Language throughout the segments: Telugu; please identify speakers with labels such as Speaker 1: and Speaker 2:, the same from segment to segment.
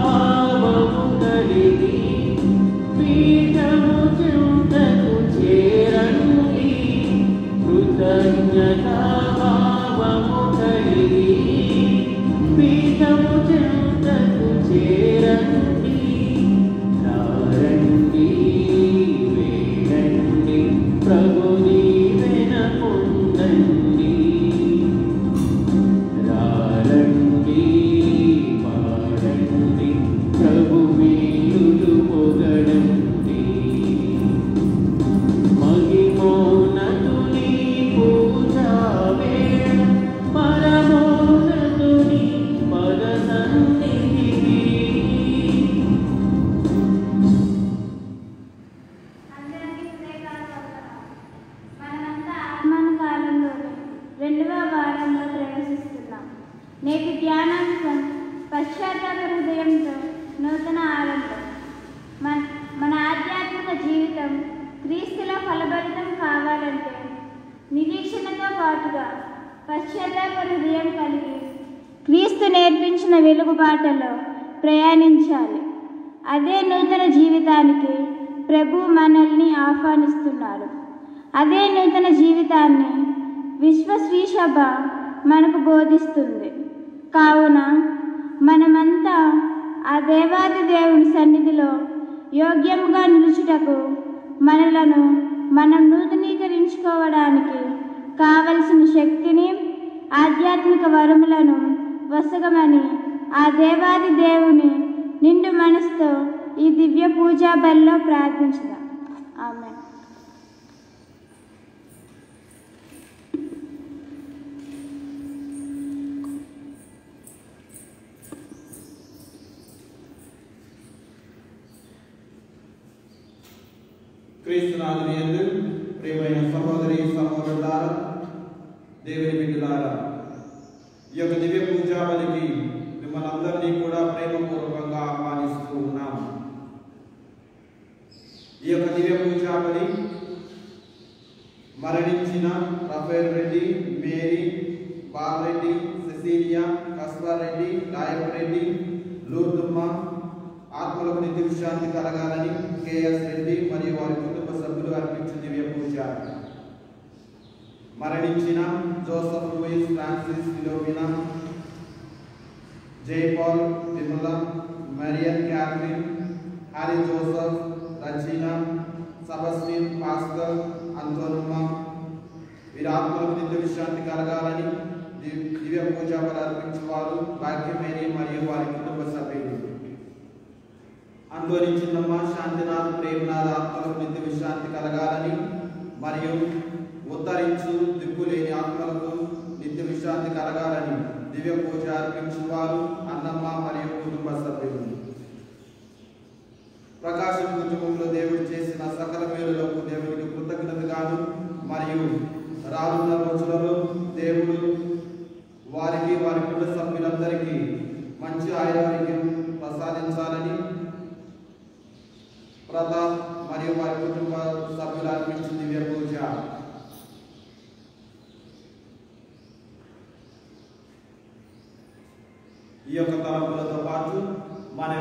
Speaker 1: భావము కలిగి పీఠము చెంతకు చేరండి కృతజ్ఞతా భావము కలిగి పీఠము చెంతకు చేరండి రండి వేడండి ప్రభు దీవెన పొందండి రండి పాడండి ప్రభు మేలులు పొగడండి మహిమోన్నతుని పూజా వేళ పరమోన్నతుని పద సన్నిధికి
Speaker 2: రెండవ వారంలో ప్రవేశిస్తున్నాం. నేటి ధ్యానాంశం పశ్చాత్తాప హృదయంతో నూతన ఆరంభం. మన ఆధ్యాత్మిక జీవితం క్రీస్తుల ఫలభరితం కావాలంటే నిరీక్షణతో పాటుగా పశ్చాత్తాప హృదయం కలిగి క్రీస్తు నేర్పించిన వెలుగుబాటలో ప్రయాణించాలి. అదే నూతన జీవితానికి ప్రభు మనల్ని ఆహ్వానిస్తున్నారు. అదే నూతన జీవితాన్ని విశ్వశ్రీసభ మనకు బోధిస్తుంది. కావున మనమంతా ఆ దేవాది దేవుని సన్నిధిలో యోగ్యంగా నిలుచుటకు మనలను మనం నూతనీకరించుకోవడానికి కావలసిన శక్తిని ఆధ్యాత్మిక వరములను వసగమని ఆ దేవాది దేవుని నిండు మనసుతో ఈ దివ్య పూజా బలిలో ప్రార్థించుదాం. ఆమేన్.
Speaker 3: క్రీస్తునాథుని యందు ప్రియమైన సహోదరి సహోదరులారా, దేవుని బిడ్డలారా, ఈ యొక్క దివ్య పూజా బలికి మిమ్మల్ని అందరినీ కూడా ప్రేమపూర్వకంగా ఆహ్వానిస్తూ ఉన్నాము. ఈ యొక్క దివ్య పూజా బలి మరణించిన రఫేల్ రెడ్డి, మేరీ, బాలరెడ్డి, సెసీలియా, కస్బర్ రెడ్డి, నాయక్ రెడ్డి, లూర్దుమ్మ ఆత్మలకు నిత్య విశ్రాంతి కలగాలని కేఎస్ రెడ్డి మరియు వారి కుటుంబ సభ్యులు అర్పించిన దివ్య పూజ. మరణించిన Joseph Louis, Francis, Philomena, Jaipal, Vimala, Marian Catherine, Harry Joseph, Rachina, Sebastian, Pascal, Anthonamma వీరి ఆత్మలకు నిత్య విశ్రాంతి కలగాలని దివ్య పూజ అర్పించేవారు భాగ్యమేరీ మరియు వారి కుటుంబ సభ్యులు. అంతోని చిన్నమ్మ, శాంతినాథ్, ప్రేమనాథ్ ఆత్మలకు నిత్య విశ్రాంతి కలగాలని మరియు ఉద్ధరించు దిక్కులేని ఆత్మలకు నిత్య విశ్రాంతి కలగాలని దివ్య పూజ అర్పించేవారు అన్నమ్మ మరియు కుటుంబ సభ్యులు. ప్రకాశం కుటుంబంలో దేవుడు చేసిన సకల మేలులకు దేవుడికి కృతజ్ఞతగాను మరియు రానున్న రోజులలో దేవుడు వారికి వారి కుటుంబ సభ్యులందరికీ మంచి ఆరోగ్యం ప్రసాదించాలని ప్రతాప్ మరియు వారి కుటుంబ సభ్యులు అర్పించిన దివ్య పూజ. ఈ యొక్క తలపులతో పాటు మన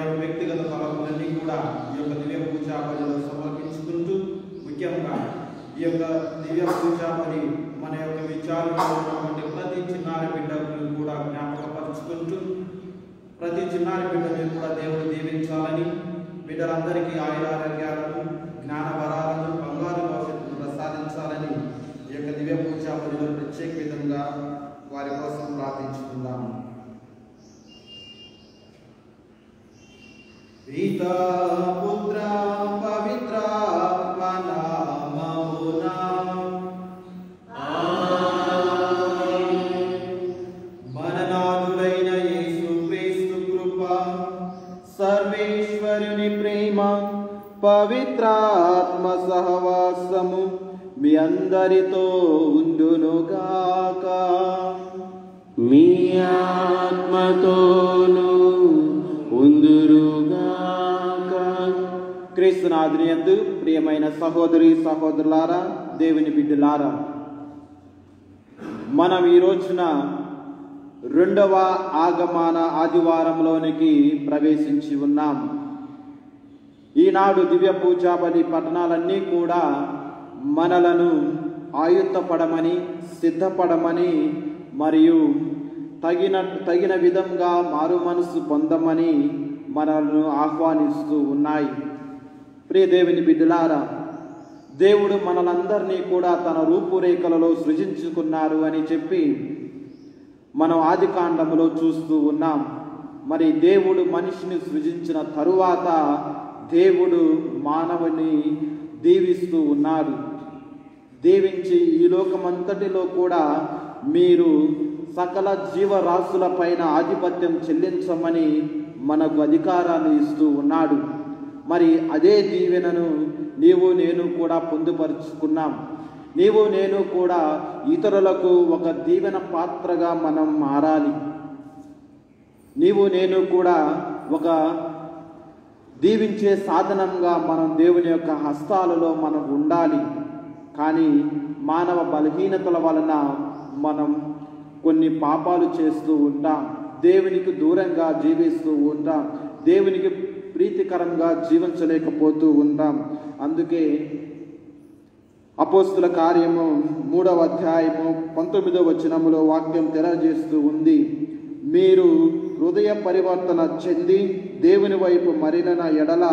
Speaker 3: యొక్క వ్యక్తిగత తలపులన్నీ కూడా ఈ యొక్క దివ్య పూజా బలిలో సమర్పించుకుంటూ, ముఖ్యంగా ఈ యొక్క దివ్య పూజా బలి మన యొక్క విచారణలో ఉన్నటువంటి ప్రతి చిన్నారి బిడ్డలను కూడా జ్ఞాపకపరుచుకుంటూ, ప్రతి చిన్నారి బిడ్డని కూడా దేవుడు దీవించాలని, బిడ్డలందరికీ ఆయురారోగ్యాలను, జ్ఞాన వరాలను, బంగారు భవిష్యత్తును ప్రసాదించాలని ఈ యొక్క దివ్య పూజా బలిలో ప్రత్యేక విధంగా వారి కోసం ప్రార్థించుకుందాము. పితా పుత్ర పవిత్రాత్మ నామమున మననాథుడైన యేసుక్రీస్తు కృప, సర్వేశ్వరుని ప్రేమ, పవిత్రాత్మ సహవాసము మీ అందరితో ఉండునుగాక.
Speaker 1: మీ ఆత్మతోను ఉందురుగాక.
Speaker 3: క్రీస్తునాథుని యందు ప్రియమైన సహోదరి సహోదరులారా, దేవుని బిడ్డలారా, మనం ఈ రోజున రెండవ ఆగమన ఆదివారంలోనికి ప్రవేశించి ఉన్నాం. ఈనాడు దివ్య పూజా బలి పట్టణాలన్నీ కూడా మనలను ఆయుత్తపడమని, సిద్ధపడమని మరియు తగిన విధంగా మారు మనసు పొందమని మనల్ని ఆహ్వానిస్తూ ఉన్నాయి. ప్రియ దేవుని బిడ్డలారా, దేవుడు మనలందరినీ కూడా తన రూపురేఖలలో సృజించుకున్నారు అని చెప్పి మనం ఆదికాండములో చూస్తూ ఉన్నాం. మరి దేవుడు మనిషిని సృజించిన తరువాత దేవుడు మానవుని దీవిస్తూ ఉన్నాడు. దీవించి ఈ లోకమంతటిలో కూడా మీరు సకల జీవరాశుల పైన ఆధిపత్యం చెల్లించమని మనకు అధికారాన్ని ఇస్తూ ఉన్నాడు. మరి అదే దీవెనను నీవు నేను కూడా పొందుపరుచుకున్నాం. నీవు నేను కూడా ఇతరులకు ఒక దీవెన పాత్రగా మనం మారాలి. నీవు నేను కూడా ఒక దీవించే సాధనంగా మనం దేవుని యొక్క హస్తాలలో మనం ఉండాలి. కానీ మానవ బలహీనతల వలన మనం కొన్ని పాపాలు చేస్తూ ఉంటాం, దేవునికి దూరంగా జీవిస్తూ ఉంటాం, దేవునికి ప్రీతికరంగా జీవించలేకపోతూ ఉంటాం. అందుకే అపోస్తుల కార్యము 3వ అధ్యాయము 19వ వచనములో వాక్యం తెలియజేస్తూ ఉంది, మీరు హృదయ పరివర్తన చెంది దేవుని వైపు మరలిన ఎడల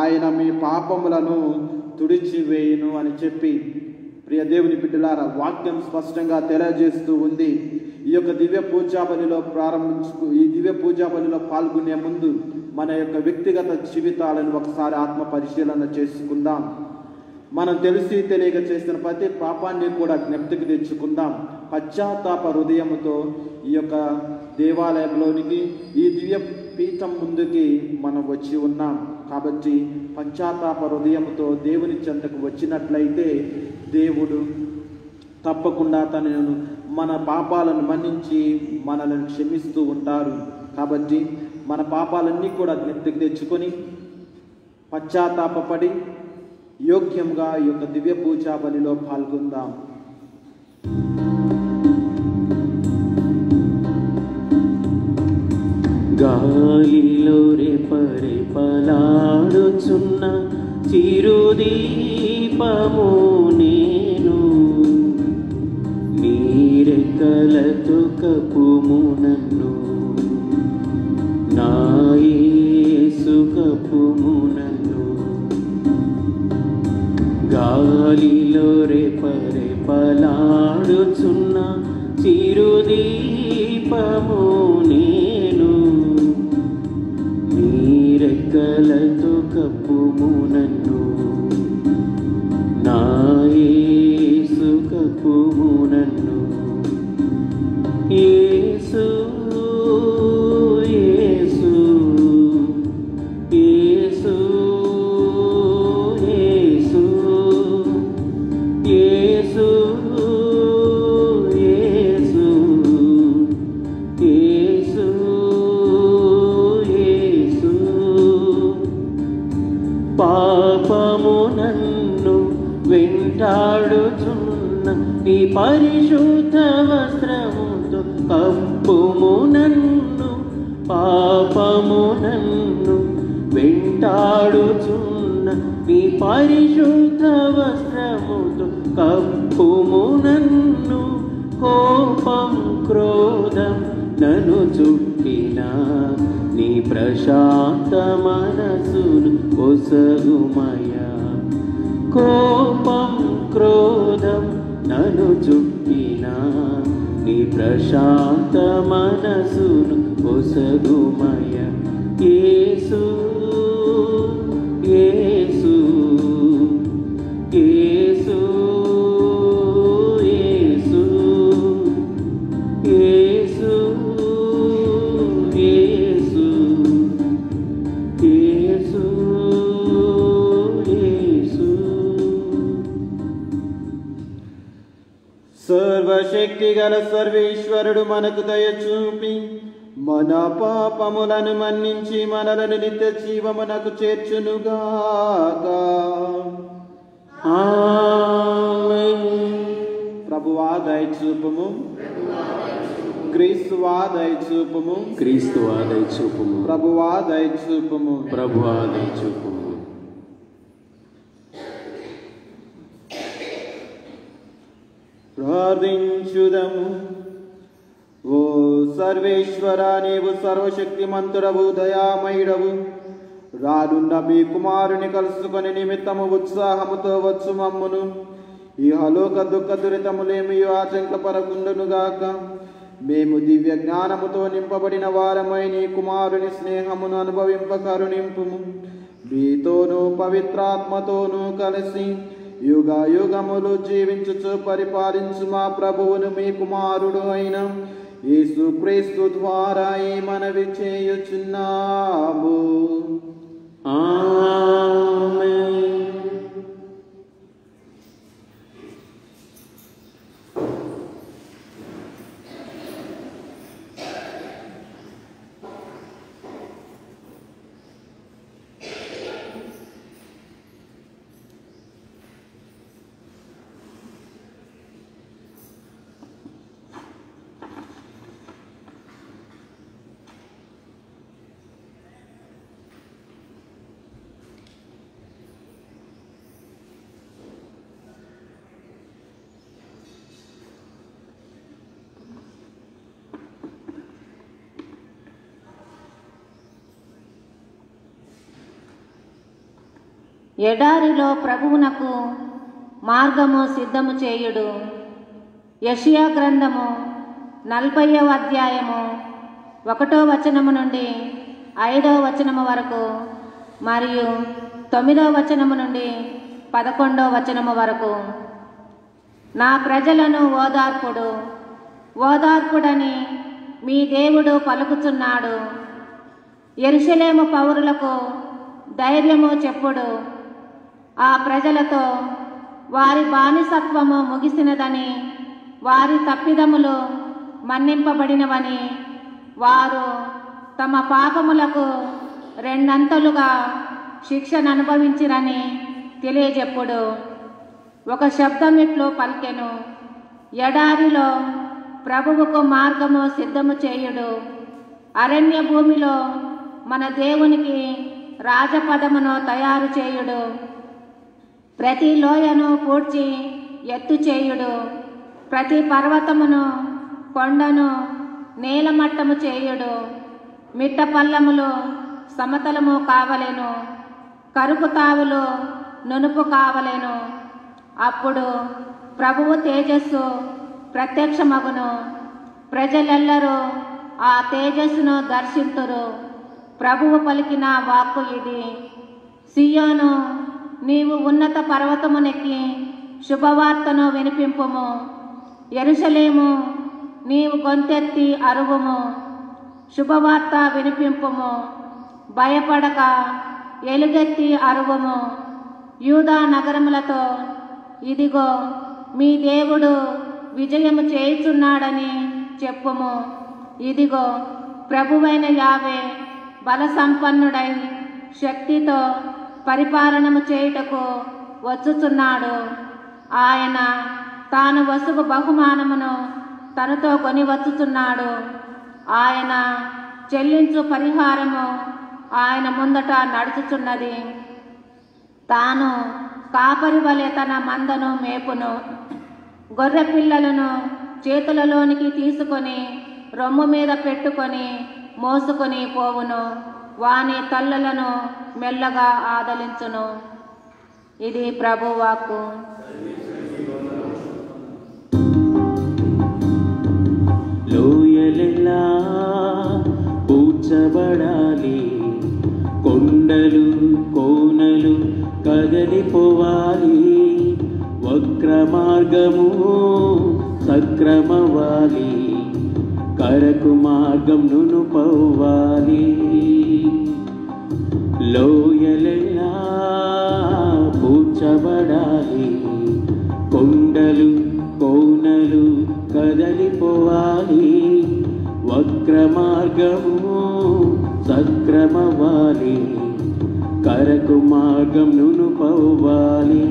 Speaker 3: ఆయన మీ పాపములను తుడిచివేయును అని చెప్పి. ప్రియ దేవుని బిడ్డలారా, వాక్యం స్పష్టంగా తెలియజేస్తూ ఉంది. ఈ యొక్క దివ్య పూజా బలిలో ఈ దివ్య పూజా బలిలో పాల్గొనే ముందు మన యొక్క వ్యక్తిగత జీవితాలను ఒకసారి ఆత్మ పరిశీలన చేసుకుందాం. మనం తెలిసి తెలియక చేసిన ప్రతి పాపాన్ని కూడా జ్ఞప్తికి తెచ్చుకుందాం. పశ్చాత్తాప హృదయముతో ఈ యొక్క దేవాలయంలోనికి, ఈ దివ్య పీఠం ముందుకి మనం వచ్చి ఉన్నాం. కాబట్టి పశ్చాత్తాప హృదయముతో దేవుని చెంతకు వచ్చినట్లయితే దేవుడు తప్పకుండా తనను మన పాపాలను మన్నించి మనల్ని క్షమిస్తూ ఉంటారు. కాబట్టి మన పాపాలన్నీ కూడా జ్ఞప్తికి తెచ్చుకొని పశ్చాత్తాపడి యోగ్యంగా ఈ యొక్క దివ్య పూజా బలిలో పాల్గొందాం.
Speaker 1: గాలిలో రెపరెపలాడుచున్న చిరుదీపము నేను, నీరెక్కలతో కప్పుము నన్ను, నా యేసు కప్పుము నన్ను. గాలిలో రెపరెపలాడుచున్న చిరుదీపము నేను, నీరెక్కలతో కప్పుము నన్ను, నా యేసు కప్పుము నన్ను. యేసు యేసు యేసు యేసు యేసు యేసు యేసు యేసు. పాపము నన్ను వెంటాడుచున్న నీ పరిశుద్ధ వస్త్రముతో కప్పుము నన్ను, పాపము నన్ను వెంటాడుచున్న నీ పరిశుద్ధ వస్త్రముతో కప్పుము నన్ను. కోపం క్రోధం నన్ను చుట్టిన నీ ప్రశాంత మనసును ఒసగుమయా. కోపం క్రోధం నన్ను చుట్టిన నీ ప్రశాంత మనసును ఒసగుమయ. యేసు యేసు యేసు యేసు యేసు యేసు యేసు యేసు.
Speaker 3: సర్వశక్తి గల సర్వేశ్వరుడు మనకు దయ చూపి మన పాపములను మన్నించి మనలను నిత్య జీవమునకు చేర్చునుగాక.
Speaker 1: ఆమేన్.
Speaker 3: ప్రభువా దయ చూపుము.
Speaker 4: క్రీస్తువా దయచూపుము,
Speaker 1: క్రీస్తువా దయచూపుము,
Speaker 4: ప్రభువా దయచూపుము,
Speaker 1: ప్రభువా దయచూపుము.
Speaker 4: ప్రార్థించుదము. ఓ సర్వేశ్వర, నీవు సర్వశక్తిమంతుడవు, దయామయుడవు. రానున్న మీ కుమారుని కలుసుకొని నిమిత్తము ఉత్సాహముతో వచ్చు మమ్మును ఇహలోక దుఃఖ దురితములేమి ఆచంకపరకుండునుగాక. మేము దివ్య జ్ఞానముతో నింపబడిన వారమై నీ కుమారుని స్నేహమును అనుభవింప కరుణింపుము. మీతోనూ పవిత్రాత్మతోనూ కలిసి యుగ యుగములు జీవించుచు పరిపాలించు మా ప్రభువును మీ కుమారుడు అయిన యేసుక్రీస్తు ద్వారా ఈ మనవి చేయుచున్నాము.
Speaker 1: ఆమేన్.
Speaker 5: ఎడారిలో ప్రభువునకు మార్గము సిద్ధము చేయుడు. యెషయా గ్రంథము 40వ అధ్యాయము 1వ వచనము నుండి 5వ వచనము వరకు మరియు 9వ వచనము నుండి 11వ వచనము వరకు. నా ప్రజలను ఓదార్పుడు, ఓదార్పుడని మీ దేవుడు పలుకుచున్నాడు. యెరూషలేము పౌరులకు ధైర్యము చెప్పుడు. ఆ ప్రజలతో వారి బానిసత్వము ముగిసినదని, వారి తప్పిదములు మన్నింపబడినవని, వారు తమ పాపములకు రెండంతలుగా శిక్షను అనుభవించిరని తెలియజెప్పుడు. ఒక శబ్దం ఇట్లు పలికెను, ఎడారిలో ప్రభువుకు మార్గము సిద్ధము చేయుడు. అరణ్య భూమిలో మన దేవునికి రాజపదమును తయారు చేయుడు. ప్రతి లోయను పూడ్చి ఎత్తు చేయుడు. ప్రతి పర్వతమును కొండను నేలమట్టము చేయుడు. మిట్ట పల్లములు సమతలము కావలెను, కరుకు తావులు నునుపు కావలెను. అప్పుడు ప్రభువు తేజస్సు ప్రత్యక్షమగును. ప్రజలెల్లరూ ఆ తేజస్సును దర్శింతురు. ప్రభువు పలికిన వాక్కు ఇది. సియోను, నీవు ఉన్నత పర్వతమునెక్కి శుభవార్తను వినిపింపుము. యెరూషలేము, నీవు గొంతెత్తి అరువుము, శుభవార్త వినిపింపుము. భయపడక ఎలుగెత్తి అరువుము. యూదా నగరములతో, ఇదిగో మీ దేవుడు విజయము చేయుచున్నాడని చెప్పుము. ఇదిగో ప్రభువైన యావే బల సంపన్నుడై శక్తితో పరిపాలనము చేయుటకు వచ్చుచున్నాడు. ఆయన తాను వసుగు బహుమానమును తనతో కొని వచ్చుచున్నాడు. ఆయన చెల్లించు పరిహారము ఆయన ముందట నడుచుచున్నది. తాను కాపరి వలె తన మందను మేపును. గొర్రె పిల్లలను చేతులలోనికి తీసుకొని రొమ్ము మీద పెట్టుకొని మోసుకొని పోవును. వాని తల్లులను మెల్లగా ఆదలించును. ఇది ప్రభువాక్కు.
Speaker 1: లోయలెల్లా పూడ్చబడాలి, కొండలు కోనలు కదలిపోవాలి. వక్ర మార్గము సక్రమవాలి, కరకు మార్గం నునుపవ్వాలి. లోయలెల్లా పూడ్చబడాలి, కొండలు కోనలు కదలిపోవాలి. వక్ర మార్గము సక్రమవాలి, కరకు మార్గం నునుపవ్వాలి.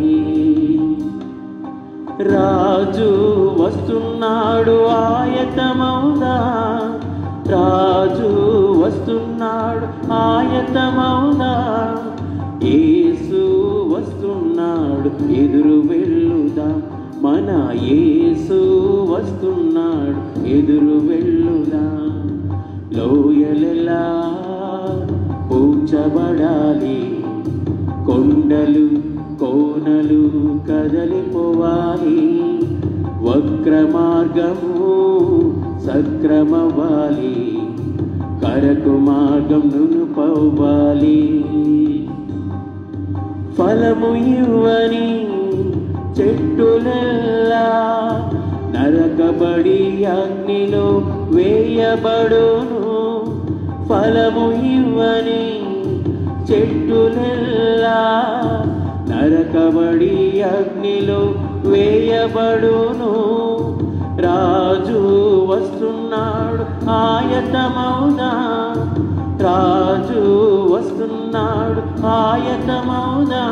Speaker 1: రాజు వస్తున్నాడు ఆయతమౌదా, రాజు వస్తున్నాడు ఆయతమౌదా, యేసు వస్తున్నాడు ఎదురు వెళ్ళుదాం, మన యేసు వస్తున్నాడు ఎదురు వెళ్ళుదాం. లోయలెలా పూడ్చబడాలి, కొండలు కోనలు కదలిపోవాలి, వక్ర మార్గము సక్రమవాలి, కరకు మార్గం నునుపవ్వాలి. ఫలము ఇవ్వని చెట్టులెల్లా నరకబడి అగ్నిలో వేయబడును, ఫలము ఇవ్వని చెట్టులెల్లా నరకబడి అగ్నిలో వేయబడును. రాజు వస్తున్నాడు ఆయతమౌదా, రాజు వస్తున్నాడు ఆయతమౌదా,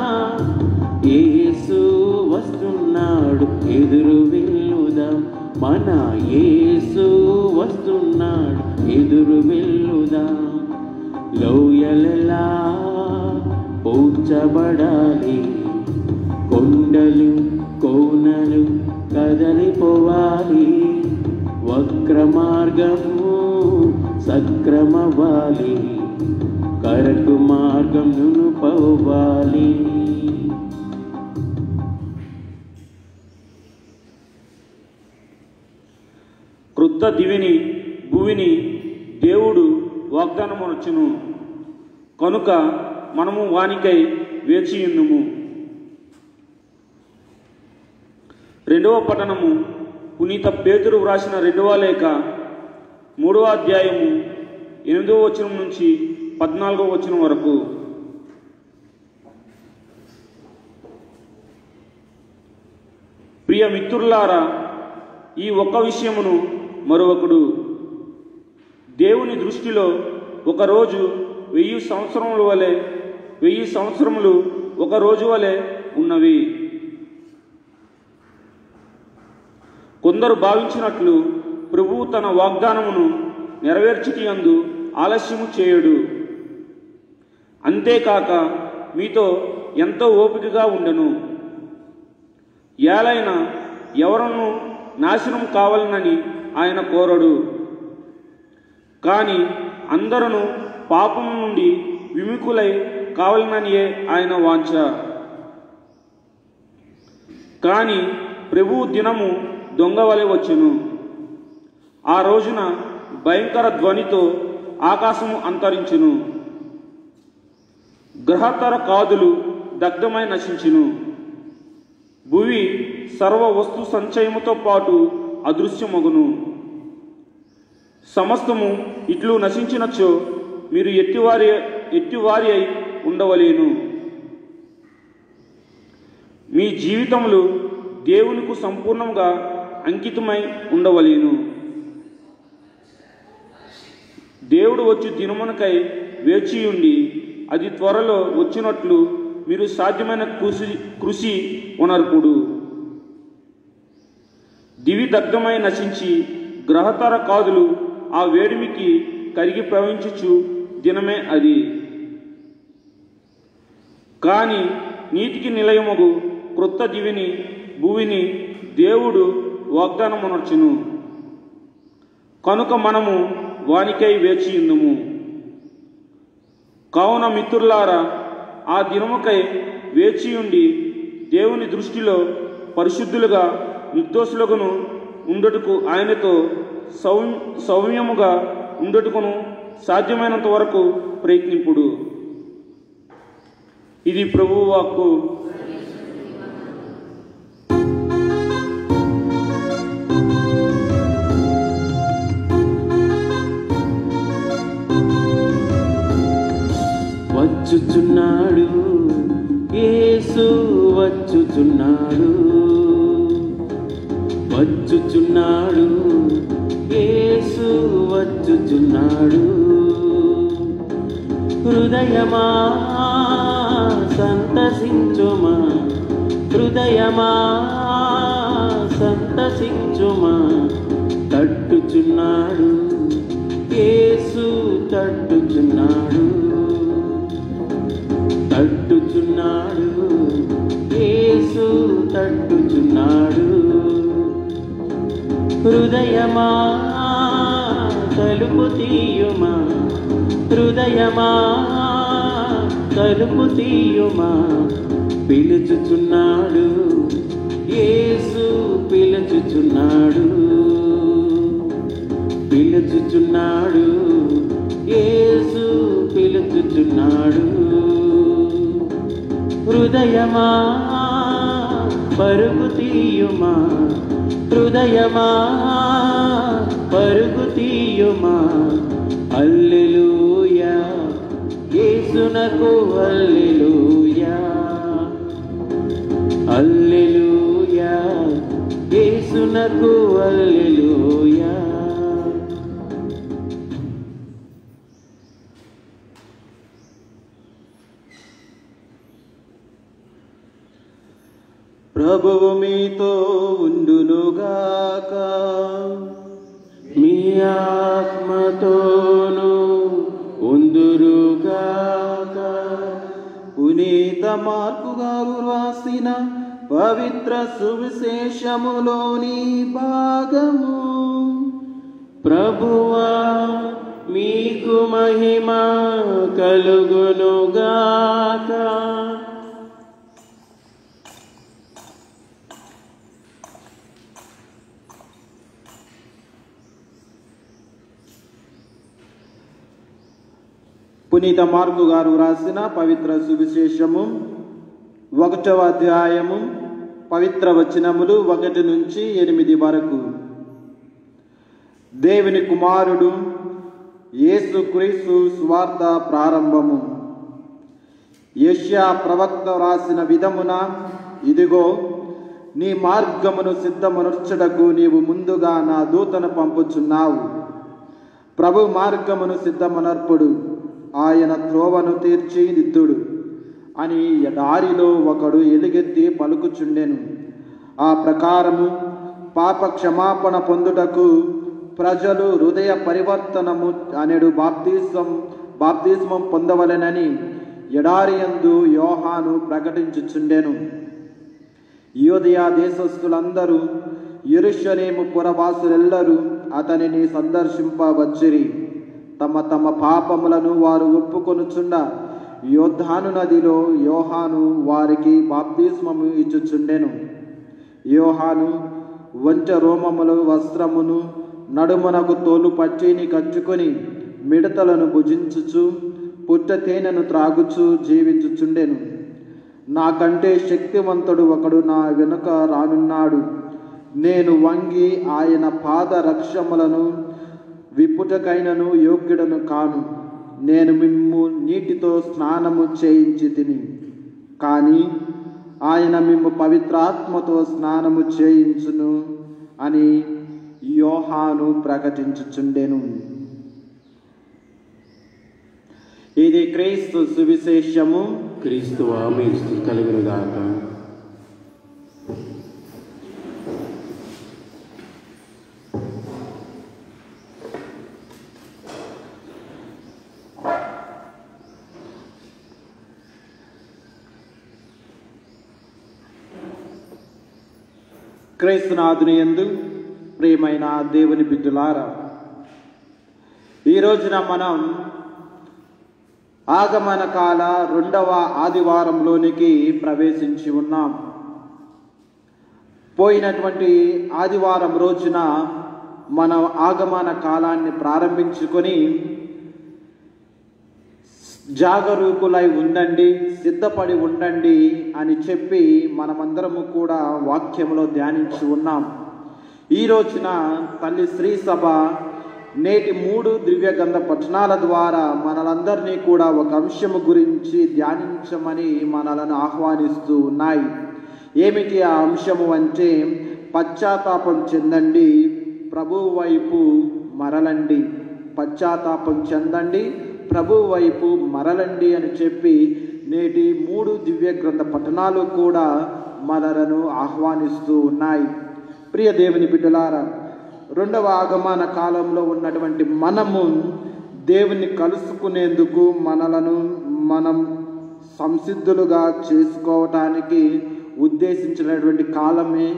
Speaker 1: యేసు వస్తున్నాడు ఎదురు వెళ్ళుదాం, మన యేసు వస్తున్నాడు ఎదురు వెళ్ళుదాం. లోయలెలా పూడ్చబడాలి, కొండలు కోనలు కదలిపోవాలి, వక్ర మార్గము సక్రమవాలి, కరకు మార్గం నునుపవ్వాలి.
Speaker 6: క్రొత్త దివిని భూమిని దేవుడు వాగ్దానమునొచ్చును, కనుక మనము వానికై వేచియుందుము. రెండవ పట్టణము పునీత పేతురు వ్రాసిన 2వ లేఖ 3వ అధ్యాయము 8వ వచనం నుంచి 14వ వచనం వరకు. ప్రియ మిత్రులారా, ఈ ఒక్క విషయమును మరొకడు, దేవుని దృష్టిలో ఒకరోజు 1000 సంవత్సరముల వలె, 1000 సంవత్సరములు ఒక రోజు వలె ఉన్నవి. కొందరు భావించినట్లు ప్రభువు తన వాగ్దానమును నెరవేర్చుటయందు ఆలస్యము చేయడు. అంతేకాక మీతో ఎంతో ఓపికగా ఉండెను. ఏలైనా ఎవరನ್ನು నాశనం కావాలనని ఆయన కోరడు, కానీ అందరూ పాపం నుండి విముఖులై కావాలననియే ఆయన వాంఛ. కానీ ప్రభువు దినము దొంగవలె వచ్చెను. ఆ రోజున భయంకర ధ్వనితో ఆకాశము అంతరించును, గ్రహతర కాదులు దగ్ధమై నశించును, భువి సర్వ వస్తు సంచయముతో పాటు అదృశ్యమగును. సమస్తము ఇట్లు నశించినచో మీరు ఎట్టివారి అయి ఉండవలేను. మీ జీవితములు దేవునికి సంపూర్ణంగా అంకితమై ఉండవలేను. దేవుడు వచ్చి దినమునకై వేచియుండి అది త్వరలో వచ్చినట్లు మీరు సాధ్యమైన కృషి ఉనర్పుడు. దివి దగ్ధమై నశించి గ్రహతర కాదులు ఆ వేడిమికి కరిగి ప్రవహించుచు దినమే అది. కానీ నీతికి నిలయమగు క్రొత్త దివిని భూమిని దేవుడు వాగ్దానమునర్చును, కనుక మనము వానికై వేచియుందుము. కావున మిత్రులారా, ఆ దినముకై వేచియుండి దేవుని దృష్టిలో పరిశుద్ధులుగా నిర్దోషులుగాను ఉండుటకు ఆయనతో సౌమ్యముగా ఉండుటకును సాధ్యమైనంత వరకు ప్రయత్నింపుడు. ఇది ప్రభువు వాక్కు.
Speaker 1: వచ్చుచున్నాడు యేసు, వచ్చుచున్నాడు, వచ్చుచున్నాడు యేసు, వచ్చుచున్నాడు. హృదయమా సంతసించుమా, హృదయమా సంతసించుమా. తట్టుచున్నాడు యేసు తట్టుచున్నాడు, తట్టుచున్నాడు యేసు తట్టుచున్నాడు. హృదయమా తలుపు తీయుమా, హృదయమా తలుపు తీయుమా. పిలుచుచున్నాడు యేసు పిలుచుచున్నాడు, పిలుచుచున్నాడు యేసు పిలుచుచున్నాడు. హృదయమా పరుగు తీయుమా, హృదయమా పరుగు తీయుమా. హల్లెలూయా యేసునకు హల్లెలూయా, హల్లెలూయా యేసునకు హల్లెలూయా.
Speaker 4: ప్రభువు మీతో ఉండునుగాక,
Speaker 1: మీ ఆత్మతోను ఉందురుగాక.
Speaker 4: పునీత మార్కు గారు రాసిన పవిత్ర సువిశేషములోని భాగము.
Speaker 1: ప్రభువా మీకు మహిమ కలుగునుగాక.
Speaker 4: పునీత మార్కు గారు రాసిన పవిత్ర సువిశేషము 1వ అధ్యాయము పవిత్ర వచనములు 1 నుంచి 8 వరకు. దేవుని కుమారుడు యేసుక్రీస్తు సువార్త ప్రారంభము. యెషయా ప్రవక్త రాసిన విధమున, ఇదిగో నీ మార్గమును సిద్ధమనర్చుటకు నీవు ముందుగా నా దూతను పంపుచున్నావు. ప్రభు మార్గమును సిద్ధమనర్పుడు, ఆయన త్రోవను తీర్చి దిద్దుడు అని ఎడారిలో ఒకడు ఎలుగెత్తి పలుకుచుండెను. ఆ ప్రకారము పాప క్షమాపణ పొందుటకు ప్రజలు హృదయ పరివర్తనము అనేడు బాప్తిస్మం పొందవలెనని ఎడారియందు యోహాను ప్రకటించుచుండెను. యూదయ దేశస్థులందరూ యెరూషలేము పురవాసులెల్లరూ అతనిని సందర్శింపవచ్చిరి. తమ తమ పాపములను వారు ఒప్పుకొనుచుండ యోర్దాను నదిలో యోహాను వారికి బాప్తిస్మము ఇచ్చుచుండెను. యోహాను వంట రోమములు వస్త్రమును నడుమనకు తోలు పట్టిని కట్టుకొని మిడతలను భుజించుచు పుట్ట తేనెను త్రాగుచు జీవించుచుండెను. నాకంటే శక్తివంతుడు ఒకడు నా వెనుక రానున్నాడు. నేను వంగి ఆయన పాద రక్షములను విప్పుటకైనను యోగ్యుడను కాను. నేను మిమ్ము నీటితో స్నానము చేయించి తిని, కానీ ఆయన మిమ్ము పవిత్రాత్మతో స్నానము చేయించును అని యోహాను ప్రకటించుచుండెను. ఇది క్రీస్తు సువిశేషము.
Speaker 1: క్రీస్తువా మీకు స్తుతి కలుగునుగాక.
Speaker 4: క్రీస్తునాథుని యందు ప్రియమైన దేవుని బిడ్డలారా, ఈ రోజున మనం ఆగమన కాల 2వ ఆదివారంలోనికి ప్రవేశించి ఉన్నాం. పోయినటువంటి ఆదివారం రోజున మనం ఆగమన కాలాన్ని ప్రారంభించుకొని జాగరూకులై ఉండండి, సిద్ధపడి ఉండండి అని చెప్పి మనమందరము కూడా వాక్యంలో ధ్యానించి ఉన్నాం. ఈ రోజున తల్లి శ్రీ సభ నేటి 3 దివ్య గ్రంథ పఠనాల ద్వారా మనలందరినీ కూడా ఒక అంశము గురించి ధ్యానించమని మనలను ఆహ్వానిస్తూ ఉన్నాయి. ఏమిటి ఆ అంశము అంటే, పశ్చాత్తాపం చెందండి, ప్రభువు వైపు మరలండి. పశ్చాత్తాపం చెందండి, ప్రభు వైపు మరలండి అని చెప్పి నేటి 3 దివ్య గ్రంథ పఠనాలు కూడా మనలను ఆహ్వానిస్తూ ఉన్నాయి. ప్రియ దేవుని బిడ్డలారా, రెండవ ఆగమన కాలంలో ఉన్నటువంటి మనము దేవుని కలుసుకునేందుకు మనలను మనం సంసిద్ధులుగా చేసుకోవటానికి ఉద్దేశించినటువంటి కాలమే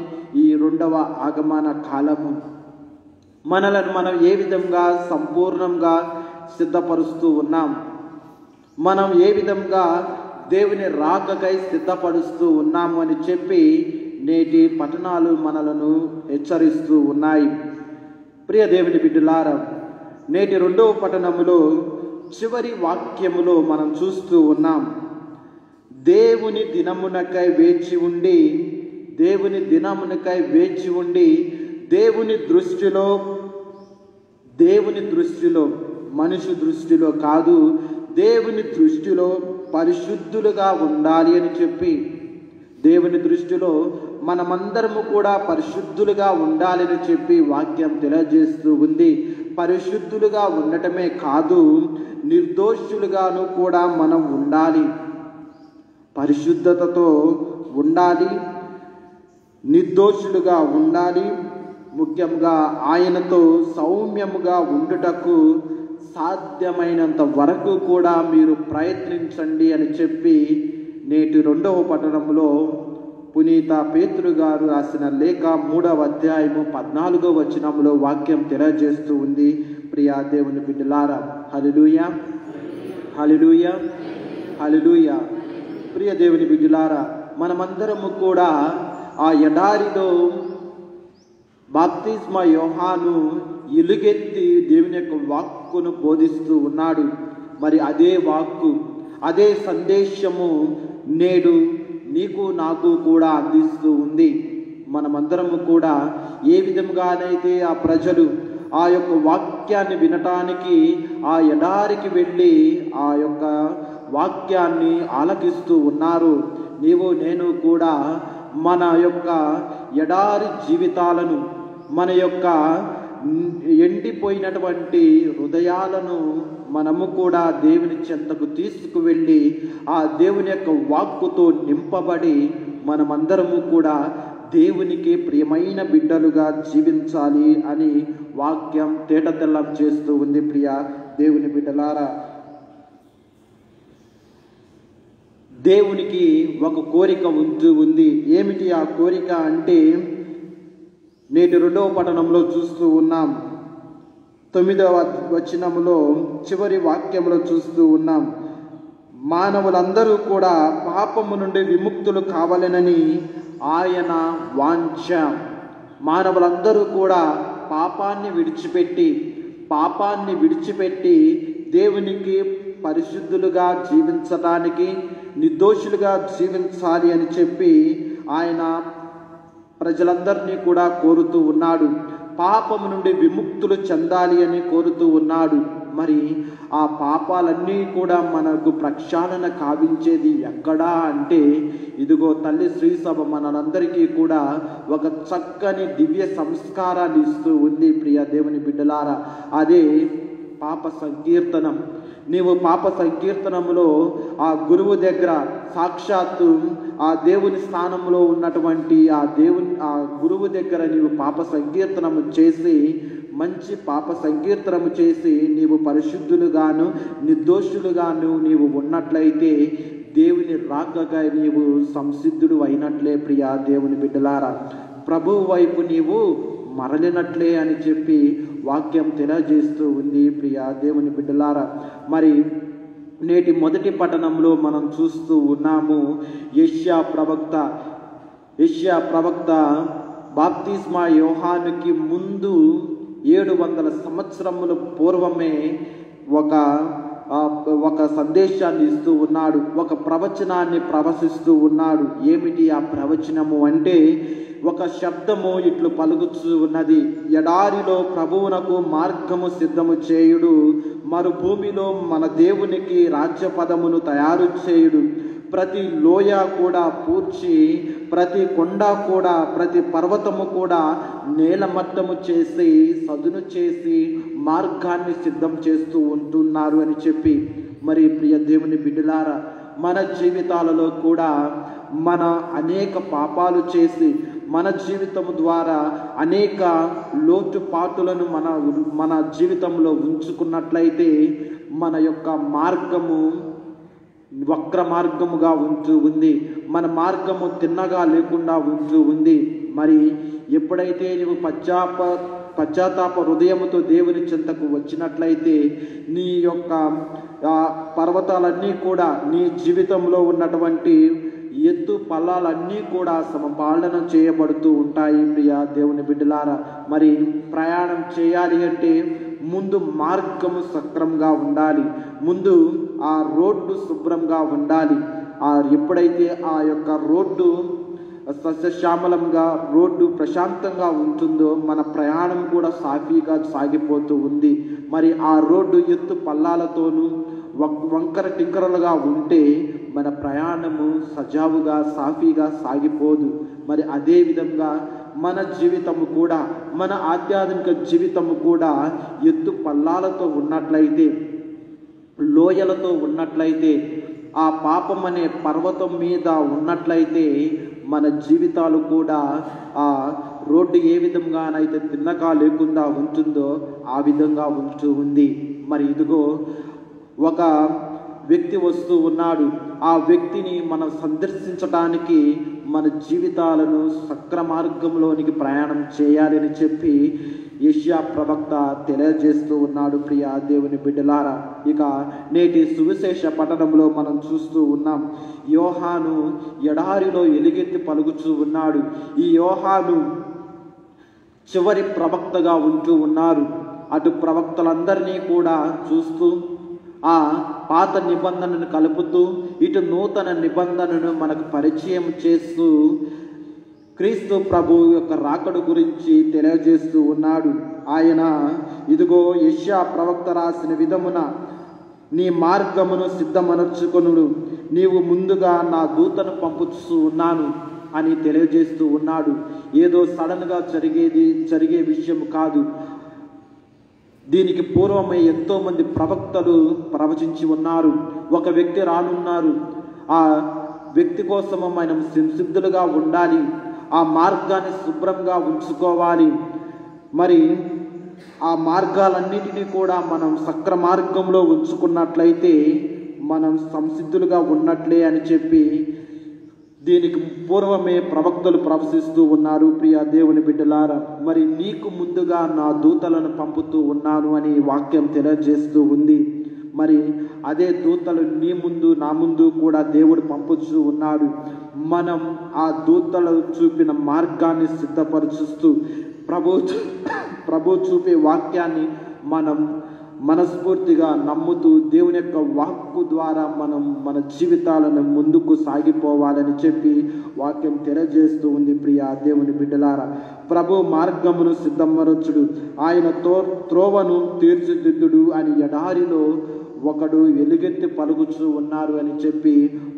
Speaker 4: ఈ రెండవ ఆగమన కాలము. మనలను మనం ఏ విధంగా సంపూర్ణంగా సిద్ధపరుస్తూ ఉన్నాం, మనం ఏ విధంగా దేవుని రాకకై సిద్ధపరుస్తూ ఉన్నాము అని చెప్పి నేటి పట్టణాలు మనలను హెచ్చరిస్తూ ఉన్నాయి. ప్రియ దేవుని బిడ్డలారా, నేటి రెండవ పట్టణములో చివరి వాక్యములో మనం చూస్తూ ఉన్నాం, దేవుని దినమునకై వేచి ఉండి, దేవుని దినమునకై వేచి ఉండి దేవుని దృష్టిలో మనిషి దృష్టిలో కాదు, దేవుని దృష్టిలో పరిశుద్ధులుగా ఉండాలి అని చెప్పి, దేవుని దృష్టిలో మనమందరము కూడా పరిశుద్ధులుగా ఉండాలని చెప్పి వాక్యం తెలియజేస్తూ ఉంది. పరిశుద్ధులుగా ఉండటమే కాదు, నిర్దోషులుగాను కూడా మనం ఉండాలి. పరిశుద్ధతతో ఉండాలి, నిర్దోషులుగా ఉండాలి. ముఖ్యంగా ఆయనతో సౌమ్యముగా ఉండుటకు సాధ్యమైనంత వరకు కూడా మీరు ప్రయత్నించండి అని చెప్పి నేటి రెండవ పట్టణంలో పునీత పేతురు గారు రాసిన లేఖ 3వ అధ్యాయము 14వ వచనంలో వాక్యం తెలియజేస్తూ ఉంది. ప్రియా దేవుని బిడ్డలారా, హల్లెలూయా, హల్లెలూయా, హల్లెలూయా. ప్రియ దేవుని బిడ్డలారా, మనమందరము కూడా ఆ ఎడారిలో బాప్తిస్మా యోహాను ఎలుగెత్తి దేవుని యొక్క వాక్కును బోధిస్తూ ఉన్నాడు. మరి అదే వాక్కు, అదే సందేశము నేడు నీకు నాకు కూడా అందిస్తూ ఉంది. మనమందరము కూడా ఏ విధంగానైతే ఆ ప్రజలు ఆ యొక్క వాక్యాన్ని వినటానికి ఆ ఎడారికి వెళ్ళి ఆ యొక్క వాక్యాన్ని ఆలకిస్తూ ఉన్నారు, నీవు నేను కూడా మన యొక్క ఎడారి జీవితాలను, మన యొక్క ఎండిపోయినటువంటి హృదయాలను మనము కూడా దేవుని చెంతకు తీసుకువెళ్ళి ఆ దేవుని యొక్క వాక్కుతో నింపబడి మనమందరము కూడా దేవునికి ప్రియమైన బిడ్డలుగా జీవించాలి అని వాక్యం తేటతెల్లం చేస్తూ ఉంది. ప్రియ దేవుని బిడ్డలారా, దేవునికి ఒక కోరిక ఉంది. ఏమిటి ఆ కోరిక అంటే, నేటి రెండవ పట్టణంలో చూస్తూ ఉన్నాం, 9వ వచనములో చివరి వాక్యంలో చూస్తూ ఉన్నాం, మానవులందరూ కూడా పాపము నుండి విముక్తులు కావాలనని ఆయన వాంఛ. మానవులందరూ కూడా పాపాన్ని విడిచిపెట్టి దేవునికి పరిశుద్ధులుగా జీవించడానికి, నిర్దోషులుగా జీవించాలి అని చెప్పి ఆయన ప్రజలందరినీ కూడా కోరుతూ ఉన్నాడు. పాపము నుండి విముక్తులు చెందాలి అని కోరుతూ ఉన్నాడు. మరి ఆ పాపాలన్నీ కూడా మనకు ప్రక్షాళన కావించేది ఎక్కడా అంటే, ఇదిగో తల్లి శ్రీ సభ మనందరికీ కూడా ఒక చక్కని దివ్య సంస్కారాన్ని ఇస్తూ ఉంది. ప్రియ దేవుని బిడ్డలారా, అదే పాప సంకీర్తనం. నీవు పాప సంకీర్తనములో ఆ గురువు దగ్గర సాక్షాత్తు ఆ దేవుని స్థానంలో ఉన్నటువంటి ఆ గురువు దగ్గర నీవు పాప సంకీర్తనము చేసి, మంచి పాప సంకీర్తనము చేసి నీవు పరిశుద్ధులుగాను నిర్దోషులుగాను నీవు ఉన్నట్లయితే దేవుని రాకగా నీవు సంసిద్ధుడు అయినట్లే. ప్రియా దేవుని బిడ్డలారా, ప్రభువు వైపు నీవు మరలినట్లే అని చెప్పి వాక్యం తెలియజేస్తూ ఉంది. ప్రియా దేవుని బిడ్డలారా, మరి నేటి మొదటి పట్టణంలో మనం చూస్తూ ఉన్నాము, యెషయా ప్రవక్త బాప్తిస్మా యోహానుకి ముందు 700 సంవత్సరముల పూర్వమే ఒక సందేశాన్ని ఇస్తూ ఉన్నాడు, ఒక ప్రవచనాన్ని ప్రవశిస్తూ ఉన్నాడు. ఏమిటి ఆ ప్రవచనము అంటే, ఒక శబ్దము ఇట్లు పలుకుతూ ఉన్నది, ఎడారిలో ప్రభువునకు మార్గము సిద్ధము చేయుడు, మరుభూమిలో మన దేవునికి రాజ్యపదమును తయారు చేయుడు. ప్రతి లోయ కూడా పూడ్చి, ప్రతి కొండ కూడా, ప్రతి పర్వతము కూడా నేలమట్టము చేసి, సదును చేసి మార్గాన్ని సిద్ధం చేస్తూ ఉంటున్నారు అని చెప్పి, మరి ప్రియ దేవుని బిడ్డలారా, మన జీవితాలలో కూడా మన అనేక పాపాలు చేసి మన జీవితం ద్వారా అనేక లోటుపాటులను మన జీవితంలో ఉంచుకున్నట్లయితే మన యొక్క మార్గము వక్ర మార్గముగా ఉంటూ ఉంది, మన మార్గము తిన్నగా లేకుండా ఉంటూ ఉంది. మరి ఎప్పుడైతే నీవు పశ్చాత్తాప హృదయముతో దేవుని చెంతకు వచ్చినట్లయితే నీ యొక్క పర్వతాలన్నీ కూడా, నీ జీవితంలో ఉన్నటువంటి ఎత్తు పల్లాలన్నీ కూడా సమపాలన చేయబడుతూ ఉంటాయి. ప్రియ దేవుని బిడ్డలారా, మరి ప్రయాణం చేయాలి అంటే ముందు మార్గము సక్రంగా ఉండాలి, ముందు ఆ రోడ్డు శుభ్రంగా ఉండాలి. ఎప్పుడైతే ఆ యొక్క రోడ్డు సస్యశ్యామలంగా, రోడ్డు ప్రశాంతంగా ఉంటుందో మన ప్రయాణం కూడా సాఫీగా సాగిపోతూ ఉంది. మరి ఆ రోడ్డు ఎత్తు పల్లాలతోనూ వంకర టింకరలుగా ఉంటే మన ప్రయాణము సజావుగా సాఫీగా సాగిపోదు. మరి అదే విధంగా మన జీవితము కూడా, మన ఆధ్యాత్మిక జీవితము కూడా ఎత్తు పల్లాలతో ఉన్నట్లయితే, లోయలతో ఉన్నట్లయితే, ఆ పాపం అనే పర్వతం మీద ఉన్నట్లయితే మన జీవితాలు కూడా ఆ రోడ్డు ఏ విధంగానైతే తిన్నగా లేకుండా ఉంటుందో ఆ విధంగా ఉంటూ ఉంది. మరి ఇదిగో ఒక వ్యక్తి వస్తూ ఉన్నాడు. ఆ వ్యక్తిని మనం సందర్శించడానికి మన జీవితాలను సక్ర మార్గంలోనికి ప్రయాణం చేయాలని చెప్పి యెషయా ప్రవక్త తెలియజేస్తూ ఉన్నాడు. ప్రియ దేవుని బిడ్డలారా, ఇక నేటి సువిశేష పఠనంలో మనం చూస్తూ ఉన్నాం, యోహాను ఎడారిలో ఎలుగెత్తి పలుకుతూ ఉన్నాడు. ఈ యోహాను చివరి ప్రవక్తగా ఉంటూ ఉన్నారు. అటు ప్రవక్తలందరినీ కూడా చూస్తూ ఆ పాత నిబంధనను కలుపుతూ ఇటు నూతన నిబంధనను మనకు పరిచయం చేస్తూ క్రీస్తు ప్రభు యొక్క రాకడు గురించి తెలియజేస్తూ ఉన్నాడు. ఆయన ఇదిగో యెషయా ప్రవక్త రాసిన విధమున నీ మార్గమును సిద్ధమనర్చుకొనుడు, నీవు ముందుగా నా దూతను పంపుతూ ఉన్నాను అని తెలియజేస్తూ ఉన్నాడు. ఏదో సడన్గా జరిగే విషయం కాదు. దీనికి పూర్వమే ఎంతోమంది ప్రవక్తలు ప్రవచించి ఉన్నారు. ఒక వ్యక్తి రానున్నారు. ఆ వ్యక్తి కోసం మనం సిద్ధులుగా ఉండాలి, ఆ మార్గాన్ని శుభ్రంగా ఉంచుకోవాలి. మరి ఆ మార్గాలన్నిటినీ కూడా మనం సక్ర మార్గంలో ఉంచుకున్నట్లయితే మనం సంసిద్ధులుగా ఉన్నట్లే అని చెప్పి దీనికి పూర్వమే ప్రవక్తలు ప్రవశిస్తూ ఉన్నారు. ప్రియ దేవుని బిడ్డలారా, మరి నీకు ముందుగా నా దూతలను పంపుతూ ఉన్నాను అని వాక్యం తెలియజేస్తూ ఉంది. మరి అదే దూతలు నీ ముందు నా ముందు కూడా దేవుడు పంపుతూ ఉన్నాడు. మనం ఆ దూతలు చూపిన మార్గాన్ని సిద్ధపరుస్తూ ప్రభు చూపే వాక్యాన్ని మనం మనస్ఫూర్తిగా నమ్ముతూ దేవుని యొక్క వాక్కు ద్వారా మనం మన జీవితాలను ముందుకు సాగిపోవాలని చెప్పి వాక్యం తెలియజేస్తూ ఉంది. ప్రియ దేవుని బిడ్డలారా, ప్రభు మార్గమును సిద్ధమరచుడు, ఆయన త్రోవను తీర్చిదిద్దుడు అని ఎడారిలో ఒకడు ఎలుగెత్తి పలుకుతూ ఉన్నారు అని చెప్పి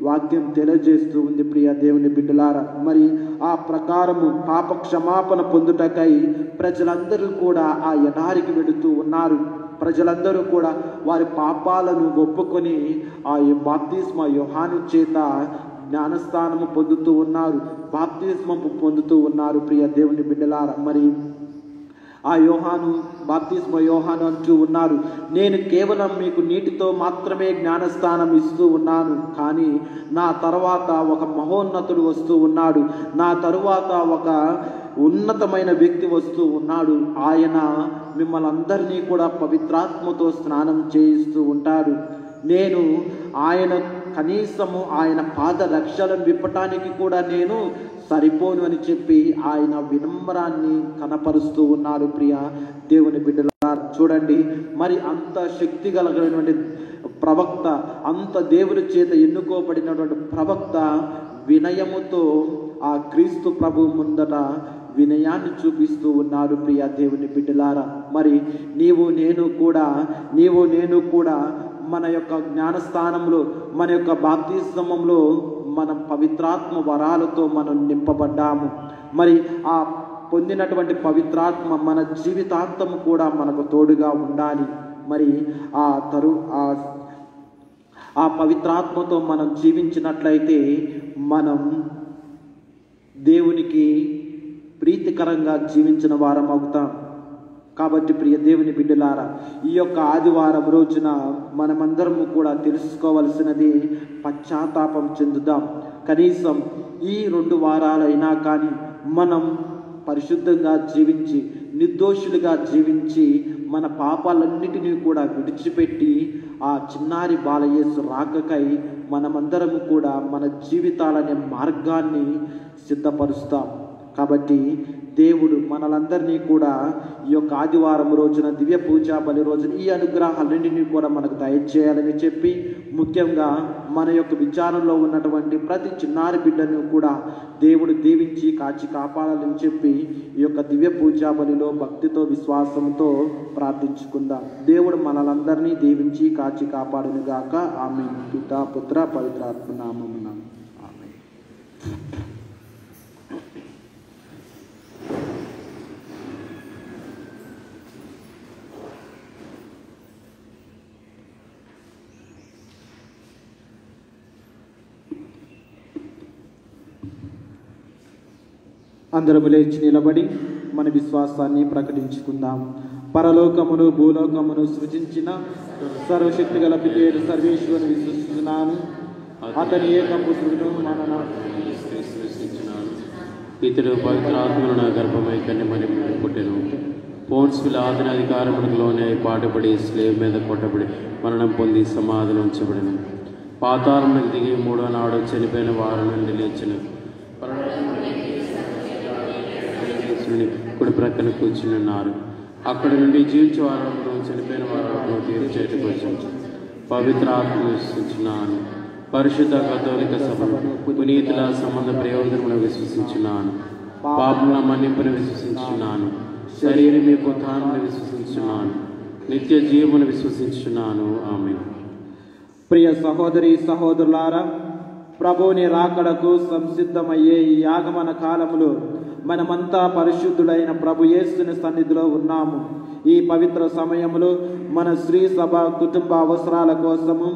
Speaker 4: వాక్యం తెలియజేస్తూ ఉంది. ప్రియ దేవుని బిడ్డలారా, మరి ఆ ప్రకారము పాప క్షమాపణ పొందుటకై ప్రజలందరూ కూడా ఆ ఎడారికి వెళుతూ ఉన్నారు. ప్రజలందరూ కూడా వారి పాపాలను ఒప్పుకొని ఆ బాప్తిస్మ యోహాను చేత జ్ఞానస్థానము పొందుతూ ఉన్నారు, బాప్తిస్మము పొందుతూ ఉన్నారు. ప్రియ దేవుని బిడ్డలారా, మరి ఆ యోహాను బాప్తిస్మ యోహాను అంటూ ఉన్నారు, నేను కేవలం మీకు నీటితో మాత్రమే జ్ఞానస్థానం ఇస్తూ ఉన్నాను, కానీ నా తర్వాత ఒక మహోన్నతుడు వస్తూ ఉన్నాడు, నా తరువాత ఒక ఉన్నతమైన వ్యక్తి వస్తూ ఉన్నాడు. ఆయన మిమ్మల్ని అందరినీ కూడా పవిత్రాత్మతో స్నానం చేయిస్తూ ఉంటాడు. నేను ఆయన కనీసము ఆయన పాద రక్షలను విప్పటానికి కూడా నేను సరిపోను అని చెప్పి ఆయన వినమ్రాన్ని కనపరుస్తూ ఉన్నారు. ప్రియ దేవుని బిడ్డలారా, చూడండి, మరి అంత శక్తి కలిగినటువంటి ప్రవక్త, అంత దేవుని చేత ఎన్నుకోబడినటువంటి ప్రవక్త వినయముతో ఆ క్రీస్తు ప్రభు ముందట వినయాన్ని చూపిస్తూ ఉన్నారు. ప్రియ దేవుని బిడ్డలారా, మరి నీవు నేను కూడా మన యొక్క జ్ఞానస్థానంలో, మన యొక్క బాప్తిస్మములో మనం పవిత్రాత్మ వరాలతో మనం నింపబడ్డాము. మరి ఆ పొందినటువంటి పవిత్రాత్మ మన జీవితాంతము కూడా మనకు తోడుగా ఉండాలి. మరి ఆ పవిత్రాత్మతో మనం జీవించినట్లయితే మనం దేవునికి ప్రీతికరంగా జీవించిన వారం అవుతాం. కాబట్టి ప్రియ దేవుని బిడ్డలారా, ఈ యొక్క ఆదివారం రోజున మనమందరము కూడా తెలుసుకోవలసినది పశ్చాత్తాపం చెందుదాం. కనీసం ఈ 2 వారాలైనా కానీ మనం పరిశుద్ధంగా జీవించి నిర్దోషులుగా జీవించి మన పాపాలన్నిటినీ కూడా విడిచిపెట్టి ఆ చిన్నారి బాలయేసు రాకకై మనమందరము కూడా మన జీవితాలనే మార్గాన్ని సిద్ధపరుస్తాం. కాబట్టి దేవుడు మనలందరినీ కూడా ఈ యొక్క ఆదివారం రోజున దివ్య పూజా బలి రోజున ఈ అనుగ్రహాలన్నింటినీ కూడా మనకు దయచేయాలని చెప్పి, ముఖ్యంగా మన యొక్క విచారంలో ఉన్నటువంటి ప్రతి చిన్నారి బిడ్డను కూడా దేవుడు దీవించి కాచి కాపాడాలని చెప్పి ఈ యొక్క దివ్య పూజా బలిలో భక్తితో విశ్వాసంతో ప్రార్థించుకుందాం. దేవుడు మనలందరినీ దీవించి కాచి కాపాడును గాక. ఆమేన్. పితా పుత్ర పవిత్రాత్మ నామమున ఆమేన్. అందరము లేచి నిలబడి మన విశ్వాసాన్ని ప్రకటించుకుందాం. పరలోకమును భూలోకమును సృజించిన సర్వశక్తి గల పితేడు సర్వేశ్వరుని విశ్వసిస్తున్నాను. అతని ఏకపుత్రుడు మన
Speaker 1: సృష్టించినాను. ఇతడు పవిత్రాత్మను నా గర్భమై కన్యమని పుట్టెను. పోన్స్విల్ ఆదిన అధికారములోనే పాటుపడి స్లేవ్ మీద కొట్టబడి మరణం పొంది సమాధిలో ఉంచబడిను. పాతాళమునకు దిగి 3వ నాడు చనిపోయిన వారి నుండి లేచిన కుడి ప్రక్కన కూర్చున్నారు. అక్కడి నుండి జీవించే వారంలో చనిపోయిన వారంలో తీర్పు చేయటకు వచ్చాను. పవిత్ర ఆత్మ విశ్వసించున్నాను. పరిశుద్ధ కథోలిక సభను పునీతుల సంబంధ ప్రయోజనమును విశ్వసించున్నాను. పాపముల మన్నింపును విశ్వసించున్నాను. శరీరం యొక్క ఉత్థానమును విశ్వసించున్నాను. నిత్య జీవమును విశ్వసించున్నాను. ఆమేన్.
Speaker 4: ప్రియ సహోదరి సహోదరులారా, ప్రభువుని రాకడకు సంసిద్ధమయ్యే ఈ ఆగమన కాలములో మనమంతా పరిశుద్ధుడైన ప్రభు యేసుని సన్నిధిలో ఉన్నాము. ఈ పవిత్ర సమయంలో మన శ్రీ సభ కుటుంబ అవసరాల కోసము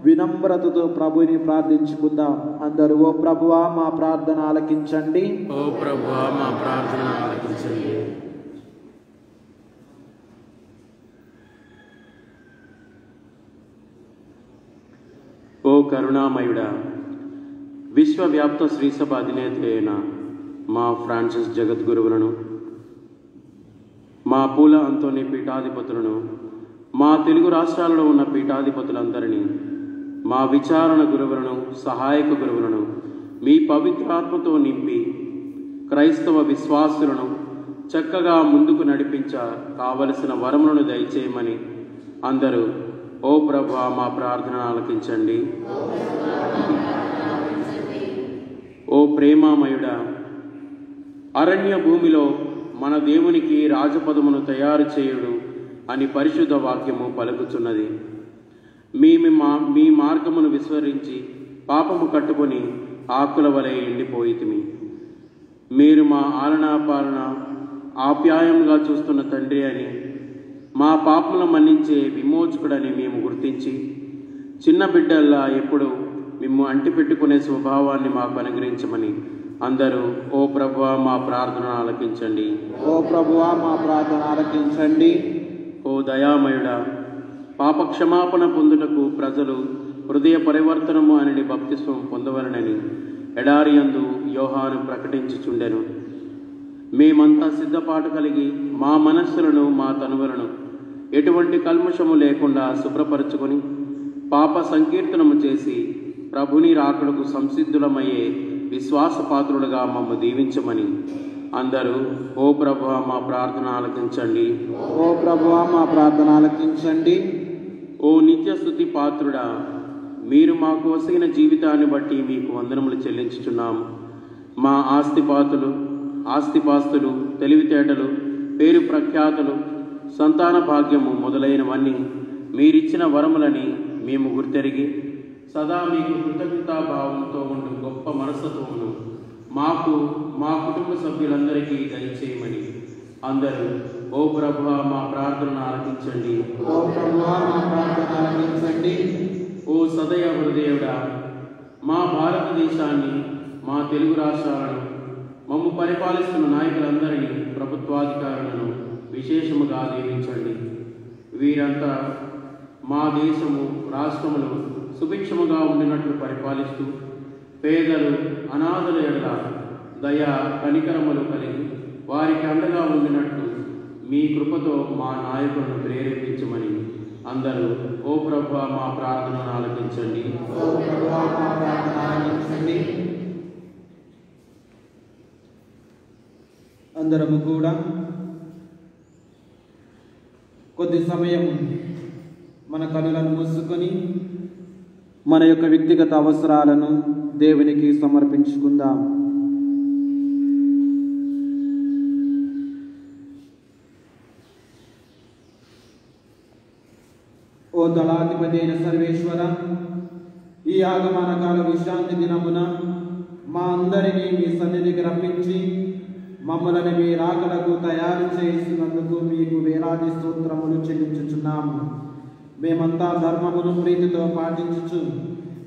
Speaker 4: వినమ్రతతో ప్రభుని ప్రార్థించుకుందాం. అందరూ ఓ ప్రభువా మా ప్రార్థన ఆలకించండి.
Speaker 1: ఓ ప్రభువా మా ప్రార్థన ఆలకించండి. ఓ కరుణామయుడా, విశ్వవ్యాప్త శ్రీసభ అధినేత అయిన మా ఫ్రాన్సిస్ జగద్గురువులను, మా పూల అంతోని పీఠాధిపతులను, మా తెలుగు రాష్ట్రాలలో ఉన్న పీఠాధిపతులందరినీ, మా విచారణ గురువులను, సహాయక గురువులను మీ పవిత్రాత్మతో నింపి క్రైస్తవ విశ్వాసులను చక్కగా ముందుకు నడిపించ కావలసిన వరములను దయచేయమని అందరూ ఓ ప్రభువా మా ప్రార్థన ఆలకించండి. ఓ ప్రేమామయుడా, అరణ్య భూమిలో మన దేవునికి రాజపదమును తయారు చేయుడు అని పరిశుద్ధ వాక్యము పలుకుతున్నది. మీ మార్గమును విస్మరించి పాపము కట్టుకొని ఆకుల వలె ఎండిపోయితిమి. మీరు మా ఆలనా పాలన ఆప్యాయంగా చూస్తున్న తండ్రి అని, మా పాపములను మన్నించే విమోచకుడని మేము గుర్తించి చిన్న బిడ్డల్లా ఎప్పుడు మేము అంటిపెట్టుకునే స్వభావాన్ని మాకు అనుగ్రహించమని అందరూ ఓ ప్రభువా మా ప్రార్థన ఆలకించండి.
Speaker 4: ఓ ప్రభువా మా ప్రార్థన ఆలకించండి.
Speaker 1: ఓ దయామయుడా, పాప క్షమాపణ పొందుటకు ప్రజలు హృదయ పరివర్తనము అని బప్తిస్వం పొందవలనని ఎడారి యందు యోహాను ప్రకటించుచుండెను. మేమంతా సిద్ధపాటు కలిగి మా మనస్సులను మా తనువులను ఎటువంటి కల్మషము లేకుండా శుభ్రపరచుకొని పాప సంకీర్తనము చేసి ప్రభుని రాకడకు సంసిద్ధులమయ్యే విశ్వాసపాత్రులుగా మమ్మ దీవించమని అందరూ ఓ ప్రభువా మా ప్రార్థన ఆలకించండి.
Speaker 4: ఓ ప్రభువా మా ప్రార్థన ఆలకించండి.
Speaker 1: ఓ నిత్య స్తుతి పాత్రుడా, మీరు మాకు వసిన జీవితాన్ని బట్టి మీకు వందనములు చెల్లించుచున్నాము. మా ఆస్తిపాస్తులు, తెలివితేటలు, పేరు ప్రఖ్యాతులు, సంతాన భాగ్యము మొదలైనవన్నీ మీరిచ్చిన వరములని మేము గుర్తెరిగి సదా మీకు కృతజ్ఞతాభావంతో ఉండు గొప్ప మనస్తత్వమును మాకు, మా కుటుంబ సభ్యులందరికీ దయచేయమని అందరూ ఓ ప్రభువా మా ప్రార్థన ఆలకించండి.
Speaker 4: ఓ ప్రభువా మా ప్రార్థన ఆలకించండి.
Speaker 1: ఓ సదయ హృదయుడా, మా భారతదేశాన్ని, మా తెలుగు రాష్ట్రాలను మమ్ము పరిపాలిస్తున్న నాయకులందరినీ, ప్రభుత్వాధికారులను విశేషముగా దీవించండి. వీరంతా మా దేశము, రాష్ట్రములు సుభిక్షముగా ఉండినట్లు పరిపాలిస్తూ పేదలు, అనాథల ఎడల దయా కనికరములు కలిగి వారికి అండగా ఉండినట్లు మీ కృపతో మా నాయకులను ప్రేరేపించమని అందరూ ఓ ప్రభువా మా ప్రార్థనను ఆలకించండి.
Speaker 4: అందరము కూడా కొద్ది సమయం మన కనులను మూసుకొని మన యొక్క వ్యక్తిగత అవసరాలను దేవునికి సమర్పించుకుందాం. ఓ దళాధిపతి అయిన సర్వేశ్వర, ఈ ఆగమన కాల విశ్రాంతి దినమున మా అందరినీ మీ సన్నిధికి రప్పించి మమ్మల్ని మీ రాకడకు తయారు చేసినందుకు మీకు వేలాది స్తోత్రములు చెల్లించుచున్నాము. మేమంతా ధర్మమును ప్రీతితో పాటించుచు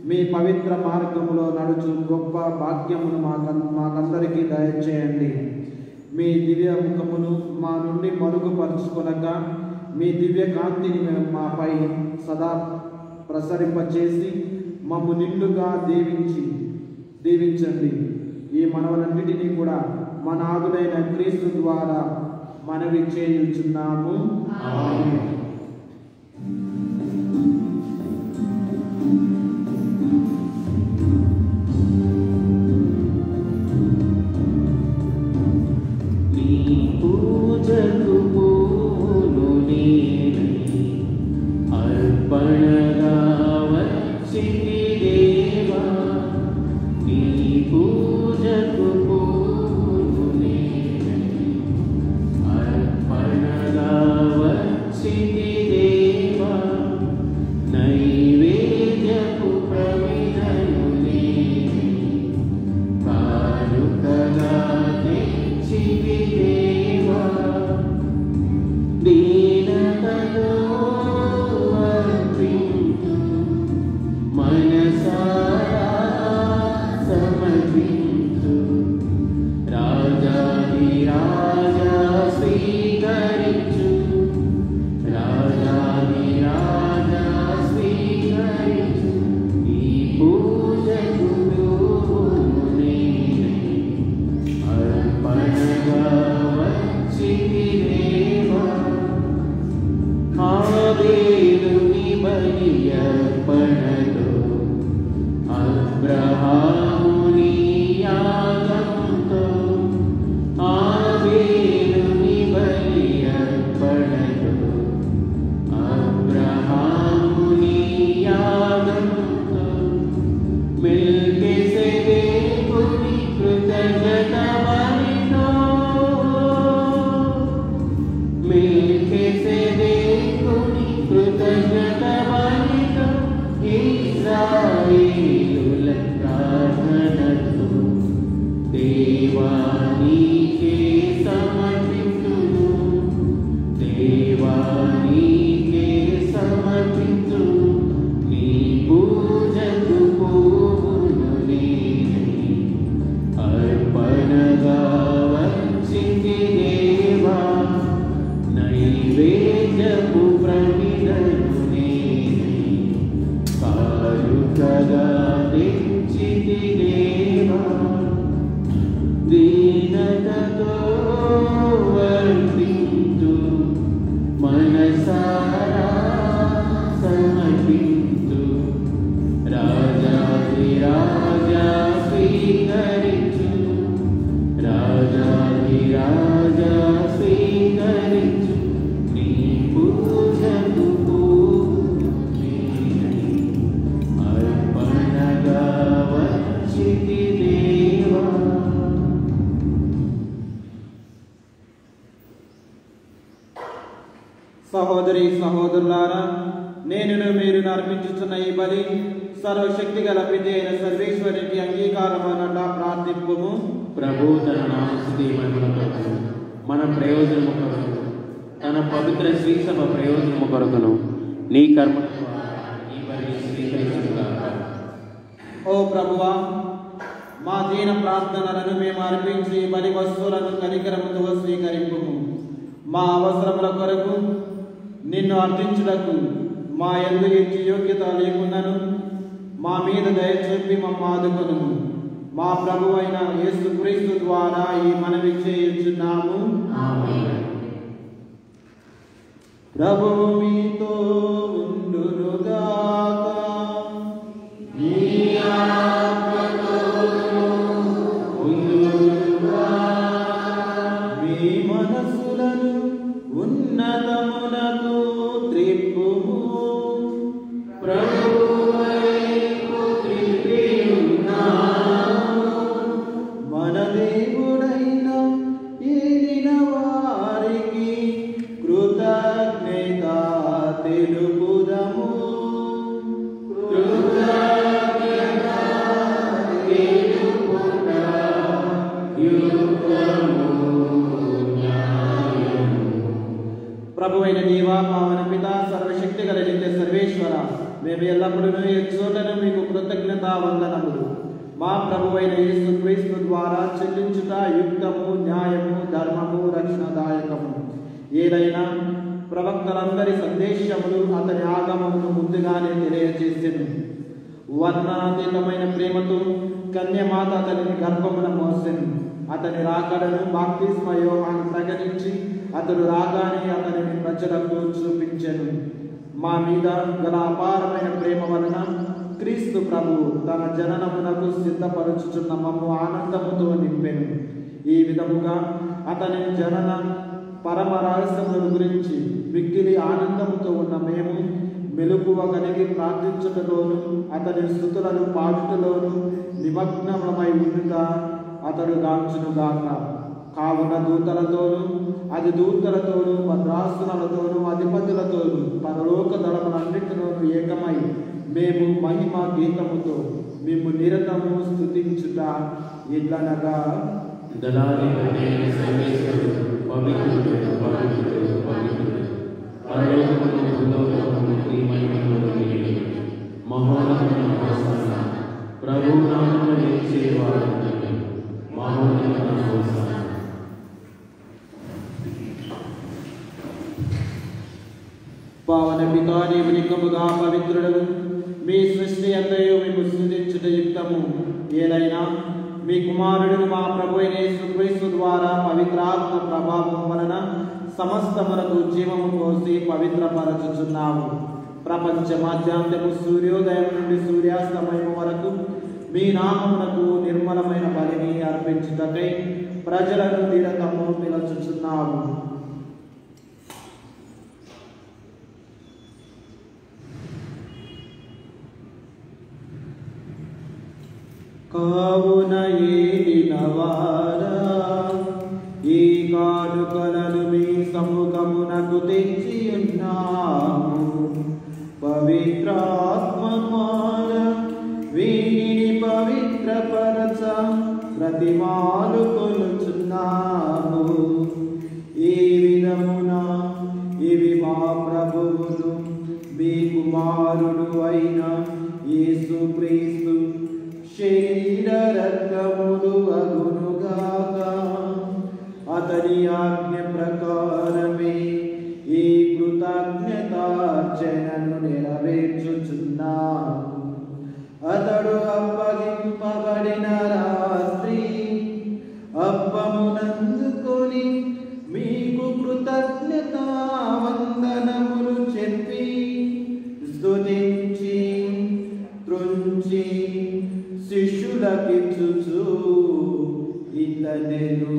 Speaker 4: మీ పవిత్ర మార్గములో నడుచు గొప్ప భాగ్యమును మాకందరికీ దయచేయండి. మీ దివ్య ముఖమును మా నుండి మరుగుపరుచుకొనక మీ దివ్య కాంతిని మాపై సదా ప్రసరింపచేసి మమ్ము నిండుగా దీవించండి. ఈ మనవలన్నిటినీ కూడా మన నాథుడైన క్రీస్తు ద్వారా మనవి చేయుచున్నాము. ఆమేన్. సహోదరి సహోదరులారా, నేను మీరు అర్పించుతున్న ఈ బలి సర్వశక్తి గల పితి అయిన సర్వేశ్వరికి అంగీకారమనట ప్రార్థింపుము.
Speaker 1: ప్రభు తన నామస్తుతి మహిమ కొరకు, మన ప్రయోజనము కొరకు, తన పవిత్ర శ్రీసభ ప్రయోజనము కొరకును నీ కర్మ ఈ బలిని స్వీకరించుగాక.
Speaker 4: ఓ ప్రభువా, మా దీన ప్రార్థనలను మేము అర్పించి బలి వస్తువులను కనికరముతో స్వీకరింపుము. మా అవసరముల కొరకు నిన్ను అర్థించుటకు మా యందు ఎట్టి యోగ్యత లేకున్నను మా మీద దయ చూపి మమ్మ ఆదుకొనుము. మా ప్రభువైన యేసుక్రీస్తు ద్వారా ఈ మనవి చేయుచున్నాము. ప్రభువు మీతో ఉండునుగాక. మీ మనసులను ఉన్నతమునకు త్రిప్పుము. మన దేవుడైన ఏలిన వారికి కృతజ్ఞత తెలుపుదము. ప్రభువైన దేవా, పావన పిత, సర్వశక్తి గల నిత్య సర్వేశ్వర, మేము ఎల్లప్పుడూ ఎచ్చోటను మీకు కృతజ్ఞత వందనములు. మా ప్రభువైన యేసుక్రీస్తు ద్వారా చెల్లించుట యుక్తము, న్యాయము, ధర్మము, రక్షణదాయకము. ఏదైనా ప్రవక్తలందరి సందేశములు అతని ఆగమమును ముందుగానే తెలియజేసెను. వర్ణనాతీతమైన ప్రేమతో కన్యమాత అతని గర్భమున మోసెను. అతని రాకడను బాప్తిస్మ యోహాను ప్రకటించి అతడు రాగానే అతనిని ప్రజలకు చూపించెను. మా మీద గల అపారమైన ప్రేమ వలన క్రీస్తు ప్రభువు తన జననమునకు సిద్ధపరచుచున్న మమ్ము ఆనందముతో నింపెను. ఈ విధముగా అతని జనన పరమ రహస్యముల గురించి మిక్కిలి ఆనందముతో ఉన్న మేము మెలకువ కలిగి ప్రార్థించుటలోను అతని స్తుతులను పాడుటలోను నిమగ్నమై ఉండుగా అతడు గాంచునుగాక. కావున దూతలతోనూ అది దూతలతోనూ భద్రాసనాలతోనూ అధిపతులతోనూ పరలోక దళములన్నిటిలోనూ ఏకమై మేము మహిమ గీతముతో మేము నిరతము స్తుతించుట ఇట్లనగా పావన పితా, నీవు నిక్కముగా పవిత్రుడవు. మీ సృష్టి అంతయు మేము స్తుతించుట యుక్తము. ఏదైనా మీ కుమారుడు మా ప్రభువైన యేసుక్రీస్తు ద్వారా పవిత్రాత్మ ప్రభావం వలన సమస్తములకు జీవము పోసి పవిత్రపరచుచున్నావు. ప్రపంచ మాధ్యాంతము సూర్యోదయం నుండి సూర్యాస్తమయం వరకు మీ నామమునకు నిర్మలమైన బలిని అర్పించుటకై ప్రజలను నిరతము పిలుచుచున్నావు. కావున ఏలినవారా, ఈ కానుకలను మీ సముఖమునకు తెచ్చి ఉన్నాము. పవిత్రాత్మ ద్వారా వీనిని పవిత్రపరచ ప్రతిమాలు కొలుచున్నాము. ఈ విధమున ఇవి మా ప్రభువును మీ కుమారుడు అయిన యేసుక్రీస్తు శరీర రక్తములు అగునుగాక. అతని ఆజ్ఞ ప్రకారమే ఈ కృతజ్ఞతార్చనను నెరవేర్చుచున్నాము. అతడు అప్పగింపబడిన రాత్రి అప్పమునందుకొని మీకు కృతజ్ఞతా వందనములు చెప్పి స్తుతించి త్రుంచి శిష్యులకిచ్చుచు ఇట్లనెను,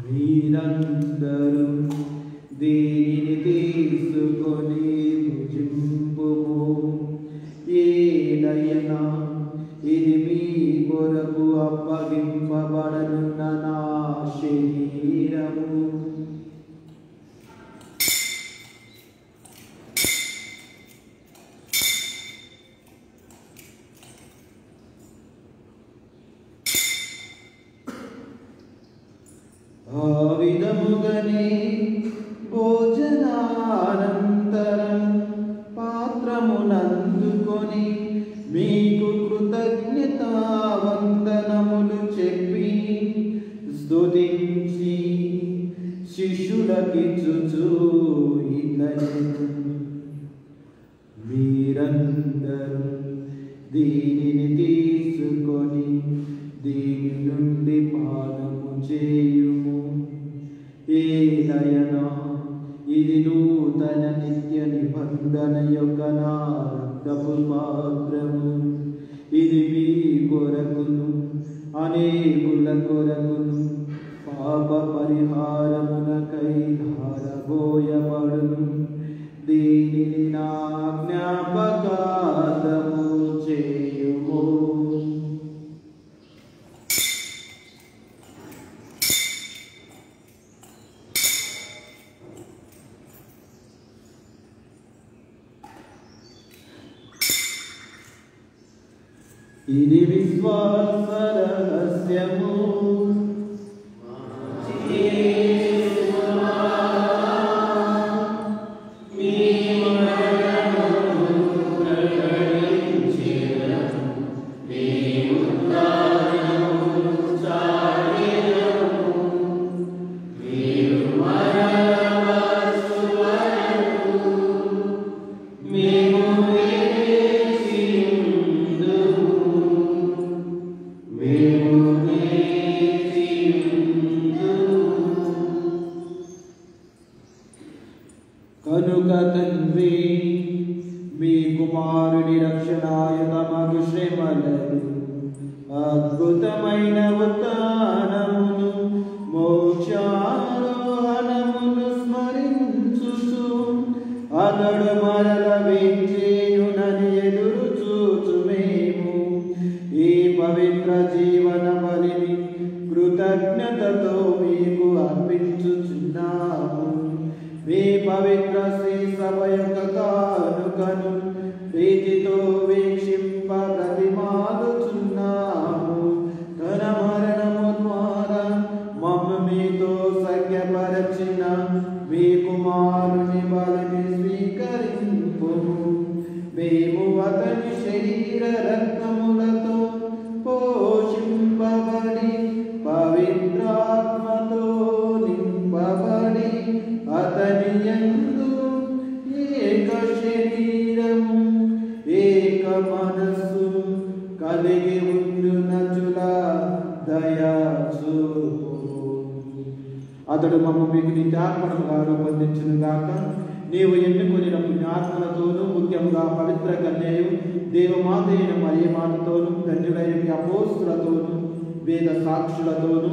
Speaker 4: మీరందరూ దీనిని తీసుకొని భుజింపుము. ఏలయనా ఇది మీ కొరకు అప్పగింపబడనున్న నా శరీరము. ఆ విధముగానే భోజనానంతరం దీనిని తీసుకొని దీని నుండి పానము చేయుము. ఏలయనా ఇది నూతన నిత్య నిబంధన యొక్క నా రక్తపు పాత్రము. ఇది మీ కొరకును అనేకుల కొరకును పాప పరిహారమునకై ధారబోయబడును. దీనిని నా జ్ఞాపకార్థము చేయుము. ఇది విశ్వాస రహస్యము. కనుక తండ్రి మీ కుమారుని రక్షణాయుతమగు శ్రమలను అద్భుతమైన ఉత్థానమును మోక్షారోహణమును స్మరించుచు అతడు మరల వేచేయునని ఎదురు చూచు మేము ఈ పవిత్ర జీవన బలిని కృతజ్ఞతతో మీకు అర్పించుచున్నాము. మీ పవిత్ర శ్రీ సభ యొక్క కానుకను ప్రీతితో వీక్షింప ప్రతిమాలుచున్నాము. తన మరణము ద్వారా మమ్ము మీతో సఖ్యపరచిన మీ కుమారుని బలిని స్వీకరింపుము. మేము అతని శరీర రక్తములతో పోషింపబడి పవిత్రాత్మతో నింపబడి అతని యందు ఏక శరీరము ఏక మనస్సు కలిగి ఉండునచులా దయా చూపు. అతడు మమ్మ మీకు నిత్యార్పణముగా రూపొందించును గాక. నీవు ఎన్నుకొనిన పుణ్యాత్మలతోనూ ముఖ్యంగా పవిత్ర కన్యయు దేవమాత అయిన మరియమాతతోనూ ధన్యులైన మీ అపోస్తులతోనూ వేద సాక్షులతోనూ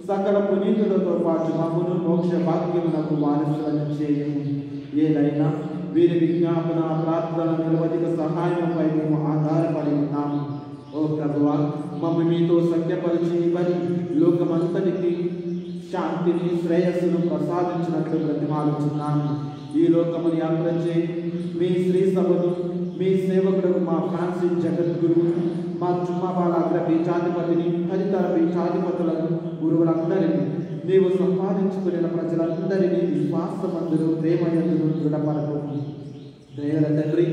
Speaker 4: సకల పునీతులతో పాటు మమ్మును మోక్ష భాగ్యమునకు వారసులను చేయము. ఏదైనా వీరి విజ్ఞాపన ప్రార్థన నిరవధిక సహాయముపై మేము ఆధారపడి ఉన్నాము. ఓ ప్రభువా, మమ్మ మీతో సఖ్యపరిచి బలి లోకమంతటికి శాంతిని శ్రేయస్సును ప్రసాదించినట్లు బ్రతిమాలుచున్నాము. ఈ లోకముని యాత్ర చేయి మీ శ్రీ సభను మీ సేవకుడు మా ఫ్రాన్సిస్ జగద్గురువు మా చుమ్మాబాల అగ్ర పీఠాధిపతిని తదితర పీఠాధిపతులను గురువులందరినీ నీవు సంపాదించుకున్న ప్రజలందరినీ విశ్వాసమందులు ప్రేమయందును దృఢపరచు. దయగల తండ్రి,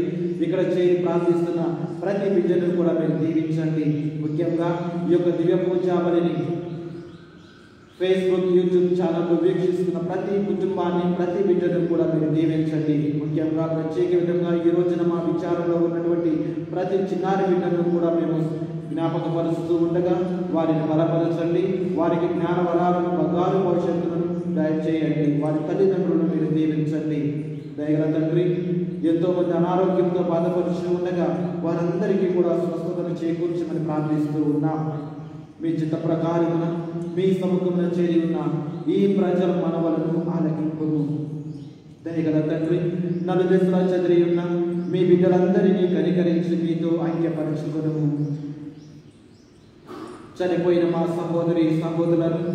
Speaker 4: ఇక్కడ చేరి ప్రార్థిస్తున్న ప్రతి బిడ్డను కూడా మీరు దీవించండి. ముఖ్యంగా ఈ యొక్క దివ్య పూజాబలిని ఫేస్బుక్ యూట్యూబ్ ఛానల్లో వీక్షిస్తున్న ప్రతి కుటుంబాన్ని ప్రతి బిడ్డను కూడా మీరు దీవించండి. ముఖ్యంగా ప్రత్యేక విధంగా ఈ రోజున మా విచారంలో ఉన్నటువంటి ప్రతి చిన్నారి బిడ్డను కూడా మేము జ్ఞాపకపరుస్తూ ఉండగా వారిని బలపరచండి. వారికి జ్ఞాన వరాలను బంగారు భవిష్యత్తును దయచేయండి. వారి తల్లిదండ్రులను మీరు దీవించండి. దయగల తండ్రి, ఎంతో మంది అనారోగ్యంతో బాధపరుచు ఉండగా వారందరికీ కూడా స్వస్థతను చేకూర్చమని ప్రార్థిస్తూ ఉన్నాం. మీ చిత్త ప్రకారమున మీ సముఖమున చేరి ఉన్న ఈ ప్రజల మనవలను ఆలకింపును. దయగల తండ్రి, నలుదిశలా చెదిరి ఉన్న మీ బిడ్డలందరినీ కనికరించి మీతో ఐక్యపరచుకును. చనిపోయిన మా సహోదరి సహోదరులను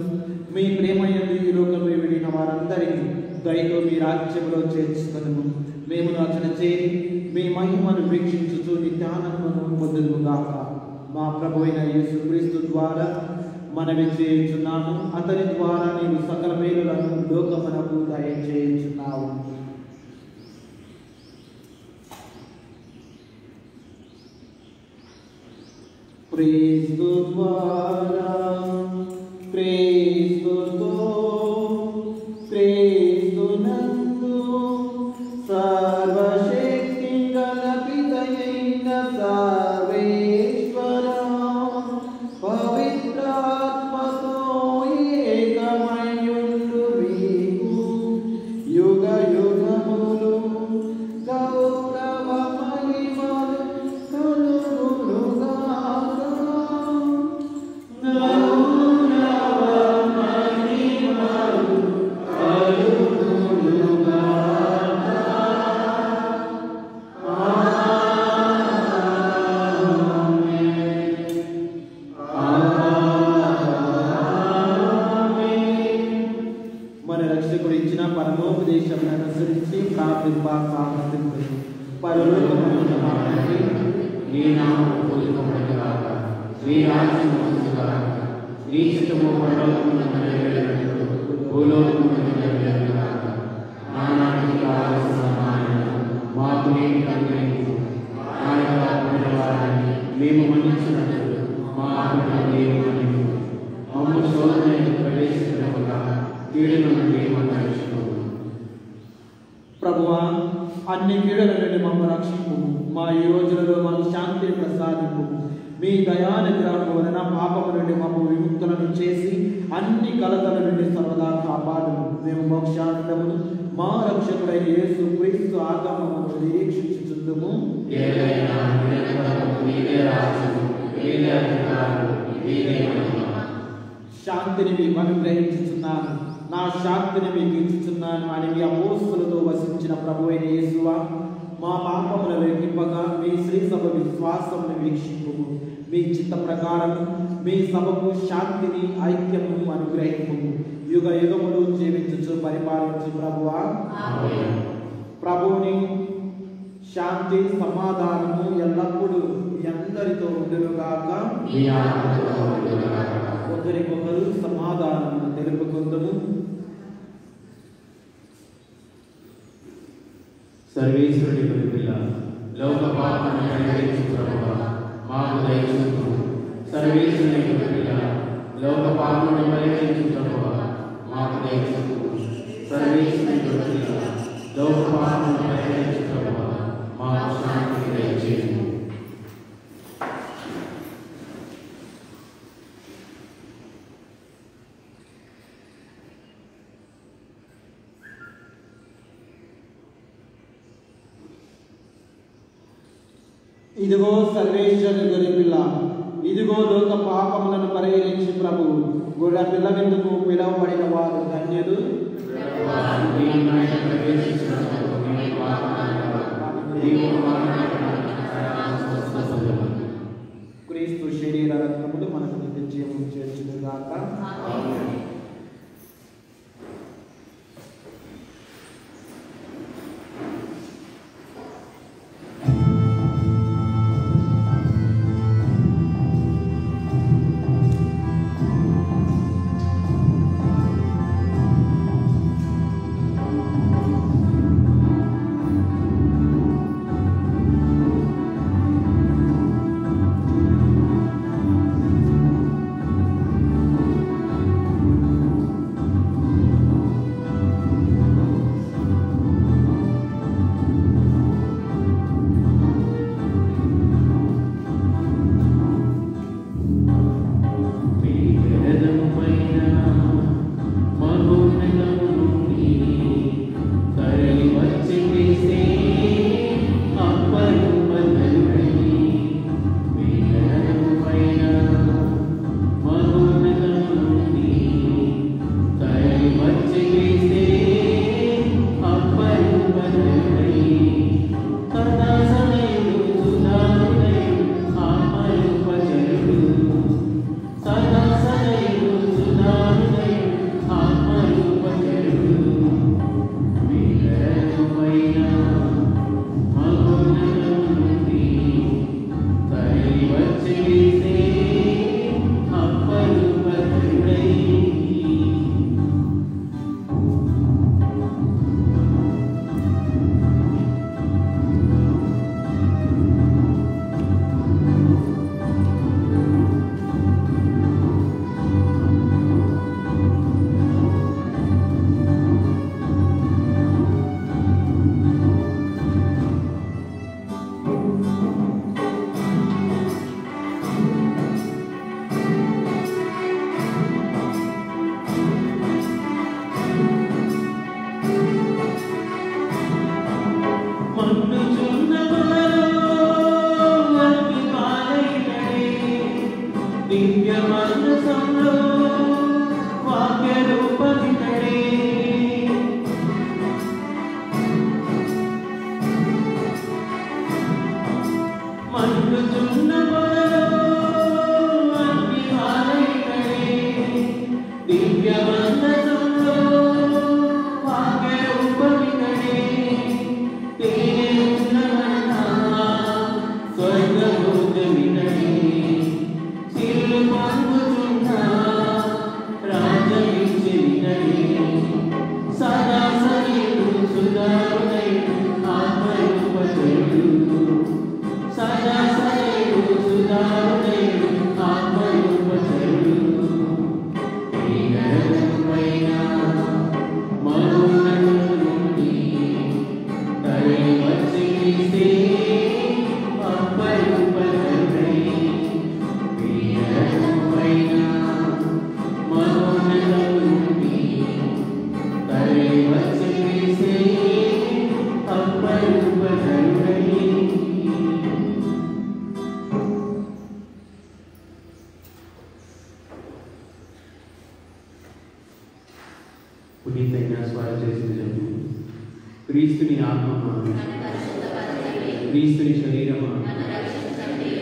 Speaker 4: మీ ప్రేమయందు ఈ లోకంలో విడిన వారందరినీ దయతో మీ రాజ్యంలో చేర్చుకును. మేము రచన చేయి మీ మహిమను వీక్షించుచు నిత్యానందమును పొందుగాక. మా ప్రభువైన యేసుక్రీస్తు ద్వారా మనవి చేయుచున్నాము. అతని ద్వారా నీవు సకల మేలులను లోకమునకు దయచేయుచున్నావు. క్రీస్తు ద్వారా క్రీస్తుతో క్రీస్తునందు సర్వశక్తి గల పితయైన సర్వేశ్వరుని కృపా సామర్థ్యములు పరలోకమందున్న మా తండ్రి,
Speaker 1: నీ నామము పూజింపబడుగాక, నీ రాజ్యం వచ్చుగాక, నీ చిత్తము పరలోకమందు నెరవేరినట్లు భూలోకమందు నెరవేరుగాక. నానాటికి కావలసిన సహాయం మాకు నేటి అనుగ్రహించు. మా యొక్క అప్పుల వారిని మేము మన్నించినట్లు మా అప్పులను నీవు మన్నించు. మమ్ము శోధనకు ప్రవేశించకుండా కీడుల నుండి మమ్మల్ని రక్షించుము.
Speaker 4: ప్రభువా, అన్ని కీడుల నుండి మమ్మల్ని రక్షింపు. మా ఈ రోజులలో మాకు శాంతి ప్రసాదింపు. మీ దయానుగ్రహం వలన పాపము నుండి మమ్మ విముక్తులను చేసి అన్ని కలతల నుండి సర్వదా కాపాడుము. మేము మోక్షానందమును మా రక్షకుడైన యేసు క్రీస్తు ఆగమమును నిరీక్షించుచుందుము. శాంతిని మీకు అనుగ్రహించుచున్నాను, నా శాంతిని మీకు ఇచ్చుచున్నాను అని మీ అపోస్తులతో వసించిన ప్రభువైన యేసువా, మా పాపమును వెక్కింపగా మీ శ్రీ సభ విశ్వాసమును వీక్షింపు. మీ చిత్త ప్రకారం మీ సభకు శాంతిని ఐక్యమును అనుగ్రహింపు. యుగ యుగములు జీవించుచు పరిపాలించు ప్రభువా. ప్రభువుని శాంతి సమాధానము ఎల్లప్పుడూ అందరితో ఉండునుగాక. ఒకరికొకరు సమాధానము తెలుపుకుందుము.
Speaker 1: సర్వేశ్వరుడి పిల్ల లోక పాపను పరిహరించు ప్రభువా, మాకు దయచూపు. సర్వేశ్వరుడి పిల్ల లోక పాపను పరిహరించు ప్రభువా, మాకు దయచూపు. సర్వేశ్వరుడి పిల్ల లోక పాపను పరిహరించు ప్రభువా, మాకు శాంతిని దయచేయము.
Speaker 4: ఇదిగో సర్వేశ్వరుని గొర్రె పిల్ల, ఇదిగో లోక పాపములను పరిహరించి ప్రభు. గొర్రె పిల్ల విందుకు పిలువబడిన వారు ధన్యులు. క్రీస్తు శరీర రక్తములు మనకు నిత్య జీవం చేర్చుగాక.
Speaker 1: క్రీస్తుని శరీరమా,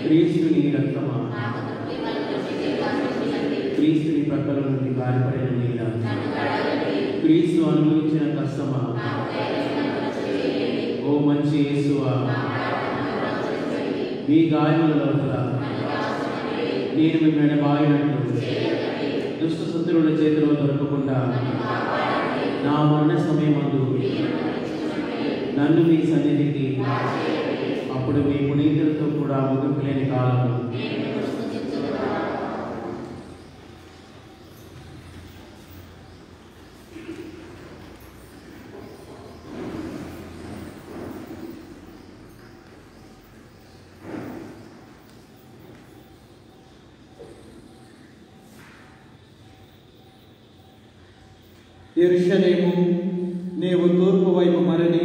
Speaker 1: క్రీస్తుని రక్తమా, క్రీస్తుని ప్రక్కల నుండి గాయపడిన నీడ, క్రీస్తు అనుభవించిన కష్టమా, ఓ మంచి యేసువా, మీ గాయముల లోపల నేను మీ మెడబాయినట్లు దుష్ట శత్రువుల చేతిలో దొరకకుండా నా మరణ సమయమందు నన్ను మీ సన్నిధికి, అప్పుడు మీ పునీతులతో కూడా ముగింపు లేని కాలము
Speaker 4: యెరూషలేము, నీవు తూర్పు వైపు మరలి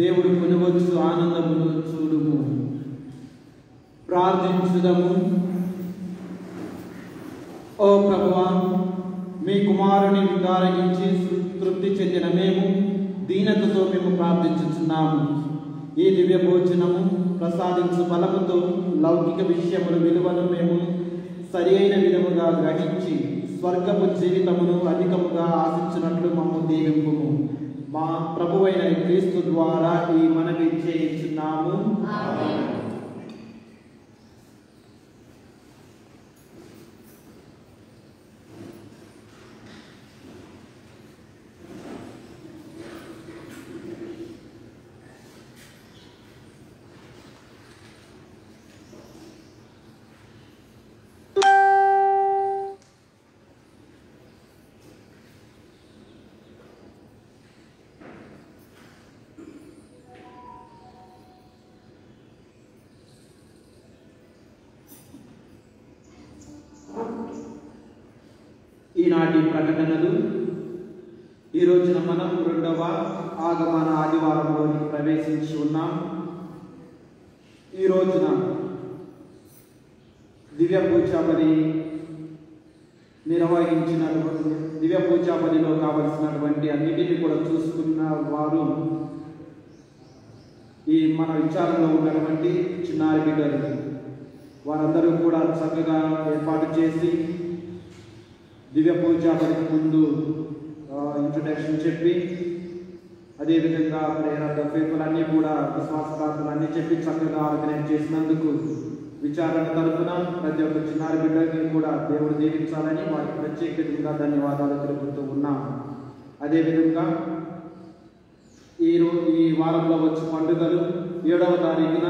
Speaker 4: దేవుడు కొనువచ్చు ఆనందమును చూడుము. ప్రార్థించుదము. ఓ ప్రభువా, మీ కుమారుని విదారగించి తృప్తి చెందిన మేము దీనతతో మేము ప్రార్థించుచున్నాము. ఈ దివ్య భోజనము ప్రసాదించు బలముతో లౌకిక విషయముల విలువను మేము సరి అయిన విధముగా గ్రహించి స్వర్గపు జీవితమును అధికముగా ఆశించినట్లు మమ్ము దీవింపుము. మా ప్రభువైన క్రీస్తు ద్వారా ఈ మనవి చేయించున్నాము. ఈనాటి ప్రకటనలు. ఈ రోజున మనం 2వ ఆగమన ఆదివారంలోకి ప్రవేశించి ఉన్నాం. ఈ రోజున దివ్య పూజా బలి నిర్వహించినటువంటి దివ్య పూజా బలిలో కావలసినటువంటి అన్నిటిని కూడా చూసుకున్న వారు ఈ మన విచారంలో ఉన్నటువంటి చిన్నారి బిడ్డలు వారందరూ కూడా చక్కగా ఏర్పాటు చేసి దివ్య పూజా బలికి ముందు ఇంట్రొడక్షన్ చెప్పి, అదేవిధంగా ప్రేరణ పేపర్లన్నీ కూడా విశ్వాస ప్రార్థనలు చెప్పి చక్కగా ఆర్గనైజ్ చేసినందుకు విచారణ తరఫున ప్రతి ఒక్క చిన్నారి బిడ్డకి కూడా దేవుడు దీవించాలని వారికి ప్రత్యేకంగా ధన్యవాదాలు తెలుపుతూ ఉన్నాం. అదేవిధంగా ఈ వారంలో వచ్చే పండుగలు 7వ తారీఖున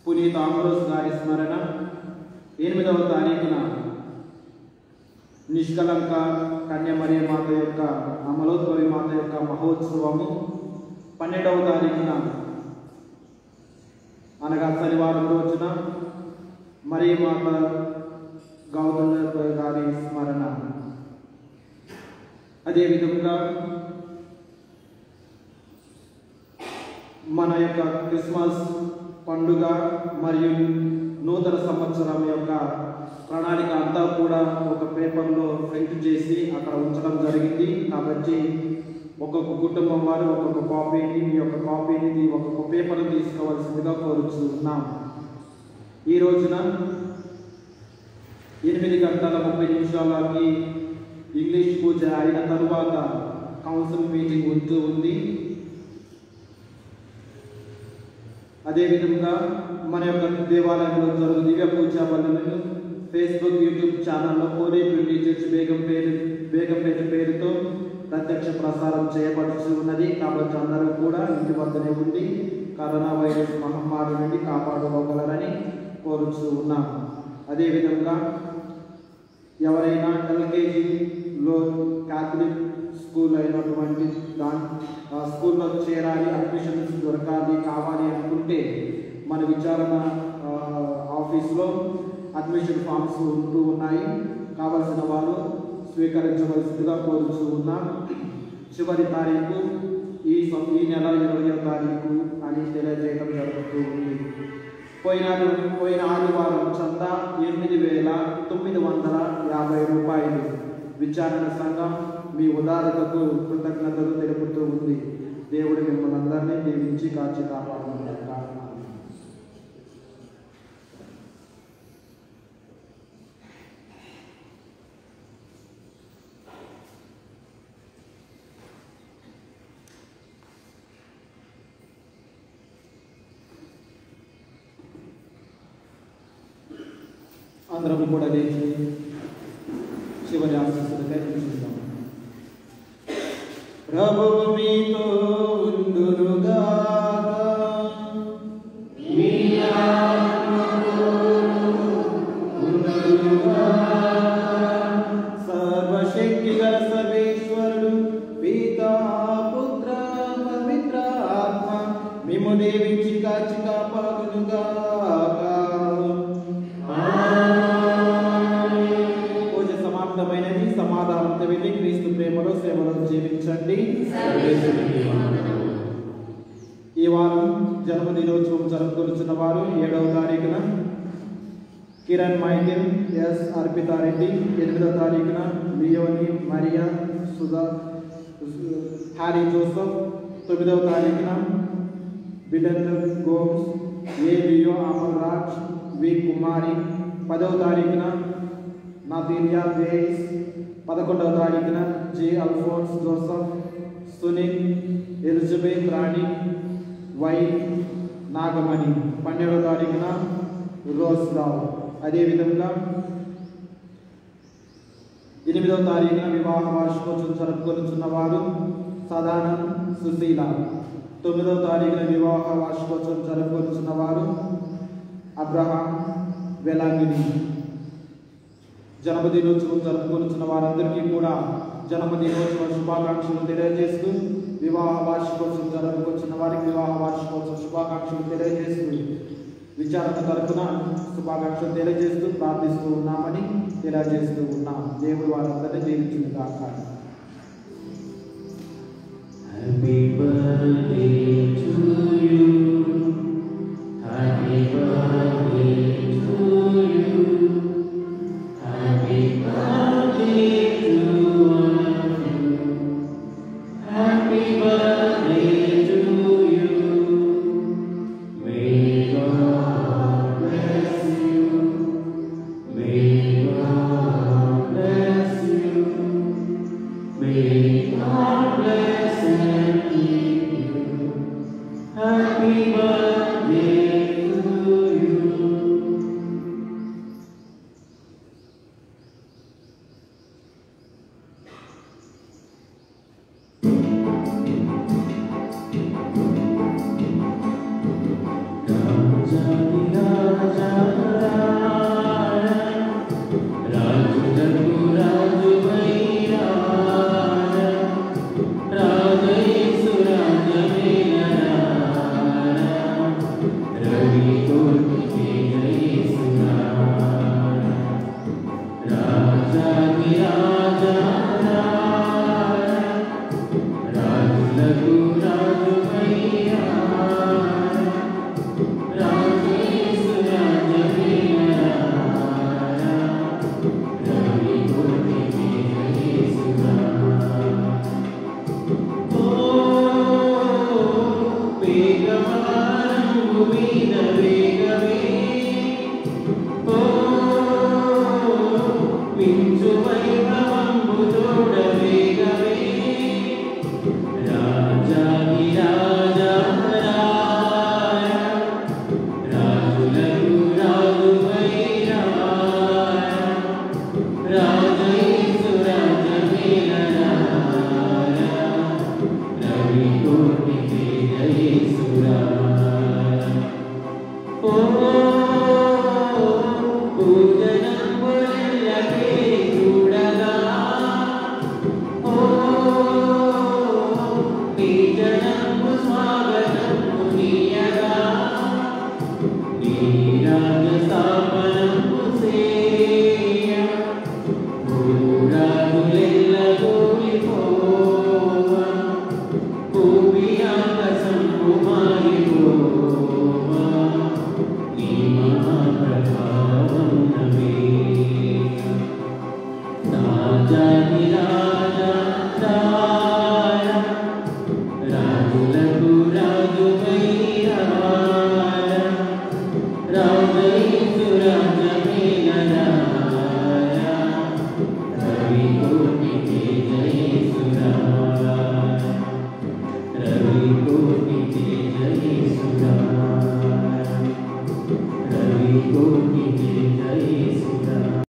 Speaker 4: పునీత ఆంబ్రోస్ గారి స్మరణ, 8వ తారీఖున నిష్కలంక కన్యమరియ మాత యొక్క అమలోద్భవి మాత యొక్క మహోత్సవము, 12వ తారీఖున అనగా శనివారం రోజున మరియ మాత గౌతమ గారి స్మరణ. అదేవిధంగా మన యొక్క క్రిస్మస్ పండుగ మరియు నూతన సంవత్సరం యొక్క ప్రణాళిక అంతా కూడా ఒక పేపర్లో ప్రింట్ చేసి అక్కడ ఉంచడం జరిగింది. కాబట్టి ఒక్కొక్క కుటుంబం వారు ఒక్కొక్క కాపీని, మీ యొక్క కాపీని ఒక్కొక్క పేపర్ తీసుకోవాల్సిందిగా కోరుచు ఉన్నాం. ఈ రోజున 8:30 ఇంగ్లీష్ పూజ అయిన తరువాత కౌన్సిల్ మీటింగ్ ఉంటూ ఉంది. అదేవిధంగా మన యొక్క దేవాలయంలో జరుగు దివ్య పూజా బలులను ఫేస్బుక్, యూట్యూబ్ ఛానల్లో హోలీ ట్వంటీ చర్చ్ బేగంపేట పేరుతో ప్రత్యక్ష ప్రసారం చేయబడుతూ ఉన్నది. కాబట్టి అందరూ కూడా ఇంటి వద్దనే ఉండి కరోనా వైరస్ మహమ్మారి నుండి కాపాడుకోగలరని కోరుతూ ఉన్నాం. అదేవిధంగా ఎవరైనా ఎల్కేజీలో క్యాథలిక్ స్కూల్ అయినటువంటి స్కూల్లో చేరాలి, అడ్మిషన్స్ దొరకాలి, కావాలి అనుకుంటే మన విచారణ ఆఫీస్లో అడ్మిషన్ ఫామ్స్ ఉంటూ ఉన్నాయి. కావలసిన వారు స్వీకరించవలసిందిగా కోరుతూ ఉన్నాం. చివరి తారీఖు ఈ నెల 20వ తారీఖు అని తెలియజేయడం జరుగుతూ ఉంది. పోయిన ఆదివారం చందా 8,950 రూపాయలు. విచారణ సంఘం మీ ఉదారతకు కృతజ్ఞతలు తెలుపుతూ ఉంది. దేవుడు మిమ్మల్ని అందరినీ దీవించి కాచి కాపాడుతున్నారు.
Speaker 3: అందరం కూడా లేచి చివరి ఆశీస్సులకై చూద్దాం. ప్రభువు మీతో ఉండునుగాక. మీ ఆత్మతో సర్వశక్తిగల సర్వేశ్వరుడు పితా పుత్ర పవిత్ర ఆత్మ మిమ్ము దీవించి కాచి కాపాడునుగాక. పూజ సమాప్తమైనది. సమాధానంతో వెళ్ళి క్రీస్తు ప్రేమలో సేవలో జీవించండి. ఈ వారం జన్మదినోత్సవం జరుపుకొనుచున్న వారు 7వ తారీఖున కిరణ్ మైకేల్ ఎస్ అర్పితారెడ్డి, 8వ తారీఖున లియోని మరియా సుధా హ్యారీ జోసఫ్, 9వ తారీఖున బిడెండర్ గోమ్స్, ఏ లియో అమర్ రాజ్, వి కుమారి, 10వ తారీఖున నదీలియా వేస్, 11వ తారీఖున G Alphonse Joseph, Sunil, Elizabeth Rani, why Nagamani, 12వ తారీఖున రోజ్ రావు. అదేవిధంగా 8వ తారీఖున వివాహ వార్షికోత్సవం జరుపుకొనుచున్న వారు సదానంద్ సుశీల, 9వ తారీఖున వివాహ వార్షికోత్సవం జరుపుకొనుచున్న వారు అబ్రహాం వెలాగిని. జన్మదినోత్సవం జరుపుకొనుచున్న వారందరికీ కూడా జన్మదినోత్సవ శుభాకాంక్షలు తెలియజేస్తూ, వివాహ వార్షికోత్సవం జరుపుకొచ్చిన వారికి వివాహ వార్షికోత్సవ శుభాకాంక్షలు తెలియజేస్తూ, విచారణ తరపున శుభాకాంక్షలు తెలియజేస్తూ ప్రార్థిస్తూ ఉన్నామని తెలియజేస్తూ ఉన్నాం. దేవుడు వారందరినీ దీవించును గాక.
Speaker 1: Happy birthday to you. Happy birthday to you. Happy birthday to all of you. Happy birthday to you. May God bless you. May God bless you. May God bless and keep you. Happy birthday to you. రాజాది రాజా రాజులకు రాజువైరా రాజయేసు రాజమేలరా రవి కోటికి జయేసురా రాజాది రాజా రాజులకు రాజువైరా రాజయేసు రాజమేలరా రవి కోటికి జయేసురా వేగవారము